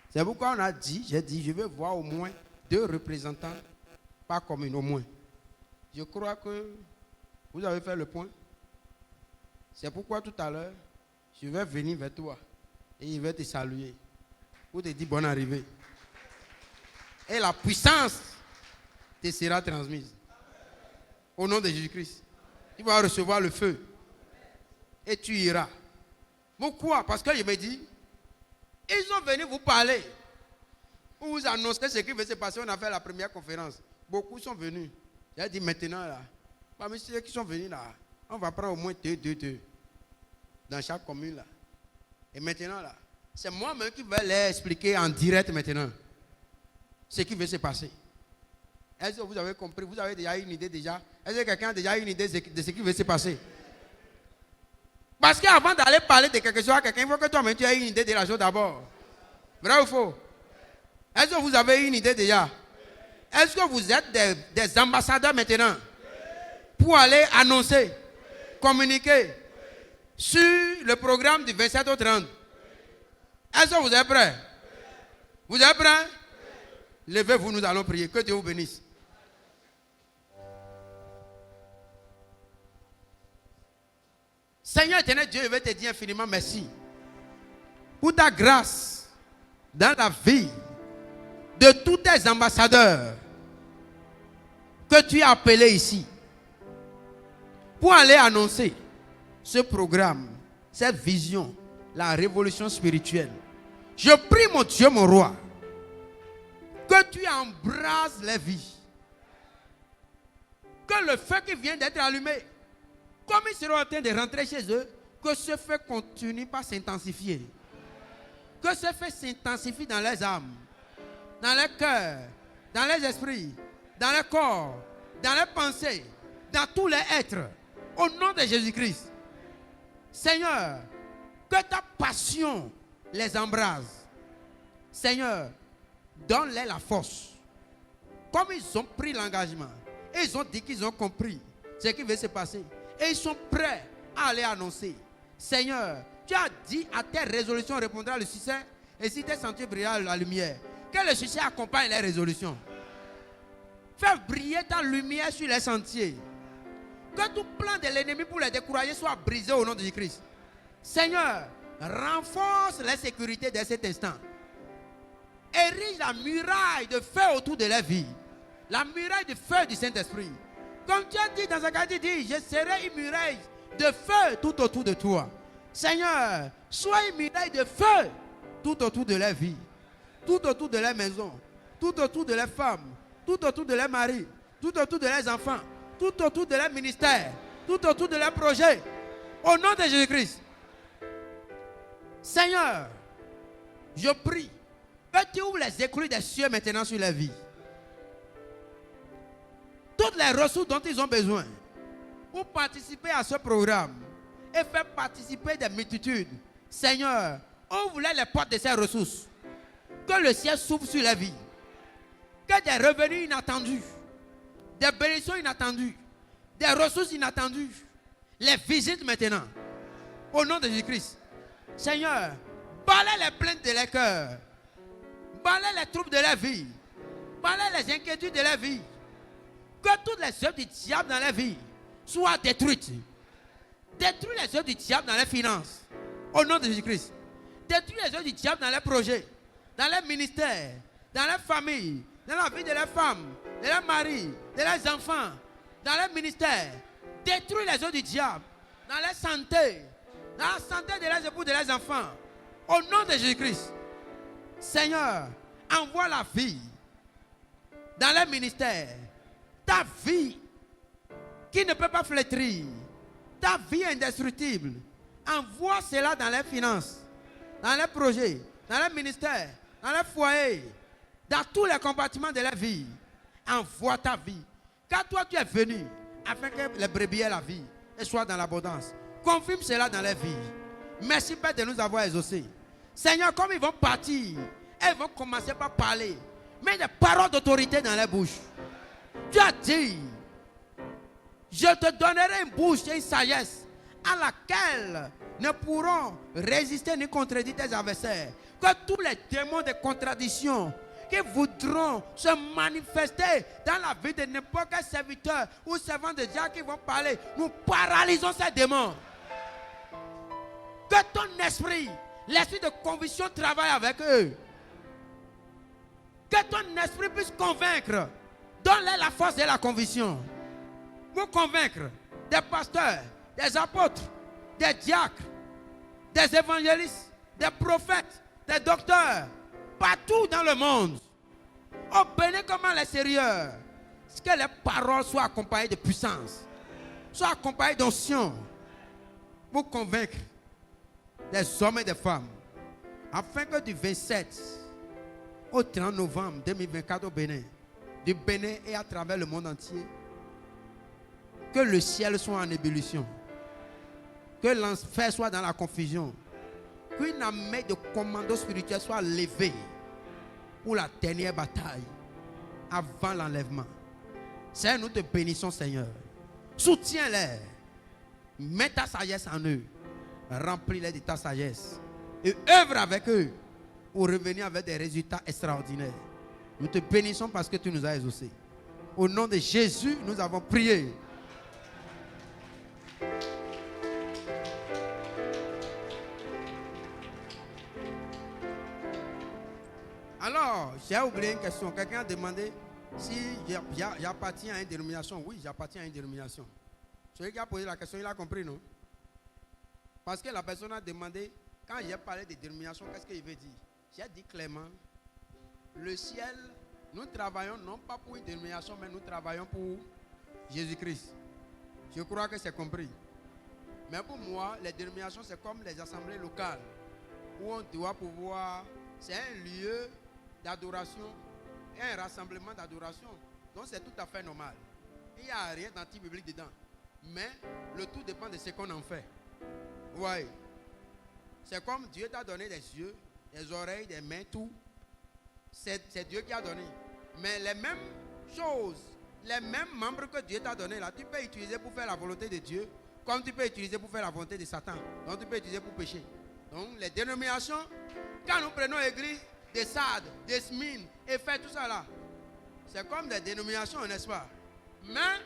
C'est pourquoi on a dit, j'ai dit, je vais voir au moins 2 représentants par commune, au moins. Je crois que vous avez fait le point. C'est pourquoi tout à l'heure, je vais venir vers toi et je vais te saluer pour te dire bonne arrivée. Et la puissance te sera transmise. Au nom de Jésus-Christ. Tu vas recevoir le feu. Et tu iras. Pourquoi? Parce qu'il me dit, ils sont venus vous parler. Pour vous annoncer ce qui va se passer. On a fait la première conférence. Beaucoup sont venus. J'ai dit maintenant là, parmi ceux qui sont venus là, on va prendre au moins deux dans chaque commune là. Et maintenant là, c'est moi-même qui vais les expliquer en direct maintenant ce qui va se passer. Est-ce que vous avez compris? Vous avez déjà une idée déjà? Est-ce que quelqu'un a déjà une idée de ce qui va se passer? Parce qu'avant d'aller parler de quelque chose à quelqu'un, il faut que toi-même tu aies une idée de la chose d'abord. Vrai ou faux? Est-ce que vous avez une idée déjà? Est-ce que vous êtes des ambassadeurs maintenant pour aller annoncer, communiquer sur le programme du 27 au 30? Est-ce que vous êtes prêts? Vous êtes prêts? Levez-vous, nous allons prier. Que Dieu vous bénisse. Seigneur éternel Dieu, je vais te dire infiniment merci pour ta grâce dans la vie de tous tes ambassadeurs que tu as appelés ici pour aller annoncer ce programme, cette vision, la révolution spirituelle. Je prie mon Dieu, mon roi, que tu embrases les vies, que le feu qui vient d'être allumé, comme ils seront en train de rentrer chez eux, que ce feu continue par s'intensifier. Que ce feu s'intensifie dans les âmes, dans les cœurs, dans les esprits, dans les corps, dans les pensées, dans tous les êtres. Au nom de Jésus-Christ. Seigneur, que ta passion les embrase. Seigneur, donne-les la force. Comme ils ont pris l'engagement, et ils ont dit qu'ils ont compris ce qui va se passer. Et ils sont prêts à aller annoncer. Seigneur, tu as dit à tes résolutions répondra le succès. Et si tes sentiers brillera la lumière, que le succès accompagne les résolutions. Fais briller ta lumière sur les sentiers. Que tout plan de l'ennemi pour les décourager soit brisé au nom de Jésus-Christ. Seigneur, renforce la sécurité de cet instant. Érige la muraille de feu autour de la vie. La muraille de feu du Saint-Esprit. Comme tu as dit dans Zacharie, tu dis, je serai une muraille de feu tout autour de toi. Seigneur, sois une muraille de feu tout autour de la vie, tout autour de la maison, tout autour de la femme, tout autour de la mari, tout autour de les enfants, tout autour de leur ministère, tout autour de leurs projets. Au nom de Jésus-Christ. Seigneur, je prie que tu ouvres les écluses des cieux maintenant sur la vie. Toutes les ressources dont ils ont besoin pour participer à ce programme et faire participer des multitudes. Seigneur, ouvre-les les portes de ces ressources. Que le ciel s'ouvre sur la vie. Que des revenus inattendus, des bénédictions inattendues, des ressources inattendues, les visites maintenant. Au nom de Jésus-Christ. Seigneur, balaie les plaintes de leur cœur. Balaie les troubles de leur vie. Balaie les inquiétudes de leur vie. Que toutes les œuvres du diable dans leur vie soient détruites. Détruis les œuvres du diable dans les finances. Au nom de Jésus-Christ. Détruis les œuvres du diable dans les projets, dans les ministères, dans les familles, dans la vie de leurs femmes, de leurs maris, de leurs enfants, dans les ministères. Détruis les œuvres du diable dans la santé, dans la santé de leurs époux, de leurs enfants. Au nom de Jésus-Christ. Seigneur, envoie la vie dans les ministères. Ta vie qui ne peut pas flétrir. Ta vie indestructible. Envoie cela dans les finances, dans les projets, dans les ministères, dans les foyers, dans tous les compartiments de la vie. Envoie ta vie. Car toi tu es venu afin que les brebis aient la vie et soient dans l'abondance. Confirme cela dans les vies. Merci Père de nous avoir exaucés. Seigneur, comme ils vont partir, ils vont commencer par parler. Mais des paroles d'autorité dans les bouches. Tu as dit, je te donnerai une bouche et une sagesse à laquelle ne pourront résister ni contredire tes adversaires. Que tous les démons de contradiction qui voudront se manifester dans la vie de n'importe quel serviteur ou servant de Dieu qui vont parler, nous paralysons ces démons. Que ton esprit, l'esprit de conviction travaille avec eux. Que ton esprit puisse convaincre. Donne-leur la force de la conviction. Pour convaincre, des pasteurs, des apôtres, des diacres, des évangélistes, des prophètes, des docteurs, partout dans le monde. Oh, Bénin, comment les sérieux? Que les paroles soient accompagnées de puissance, soient accompagnées d'onction, pour convaincre des hommes et des femmes, afin que du 27 au 30 novembre 2024 au Bénin, du Bénin et à travers le monde entier, que le ciel soit en ébullition, que l'enfer soit dans la confusion, qu'une armée de commandos spirituels soit levée pour la dernière bataille avant l'enlèvement. Seigneur, nous te bénissons, Seigneur. Soutiens-les. Mets ta sagesse en eux. Remplis-les de ta sagesse. Et œuvre avec eux pour revenir avec des résultats extraordinaires. Nous te bénissons parce que tu nous as exaucés. Au nom de Jésus, nous avons prié. Alors, j'ai oublié une question. Quelqu'un a demandé si j'appartiens à une dénomination. Oui, j'appartiens à une dénomination. Celui qui a posé la question, il a compris, non? Parce que la personne a demandé, quand j'ai parlé de dénomination, qu'est-ce qu'il veut dire? J'ai dit clairement, le ciel, nous travaillons non pas pour une dénomination, mais nous travaillons pour Jésus-Christ. Je crois que c'est compris. Mais pour moi, les dénominations, c'est comme les assemblées locales, où on doit pouvoir, c'est un lieu d'adoration, un rassemblement d'adoration. Donc c'est tout à fait normal. Il n'y a rien d'anti-biblique dedans. Mais le tout dépend de ce qu'on en fait. Oui. C'est comme Dieu t'a donné des yeux, des oreilles, des mains, tout. C'est Dieu qui a donné. Mais les mêmes choses, les mêmes membres que Dieu t'a donné là, tu peux utiliser pour faire la volonté de Dieu, comme tu peux utiliser pour faire la volonté de Satan. Donc tu peux utiliser pour pécher. Donc les dénominations, quand nous prenons l'église des Sades, des Smines et fait tout ça là, c'est comme des dénominations, n'est-ce pas? Mais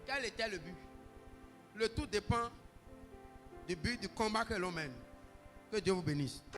quel était le but? Le tout dépend du but du combat que l'on mène. Que Dieu vous bénisse.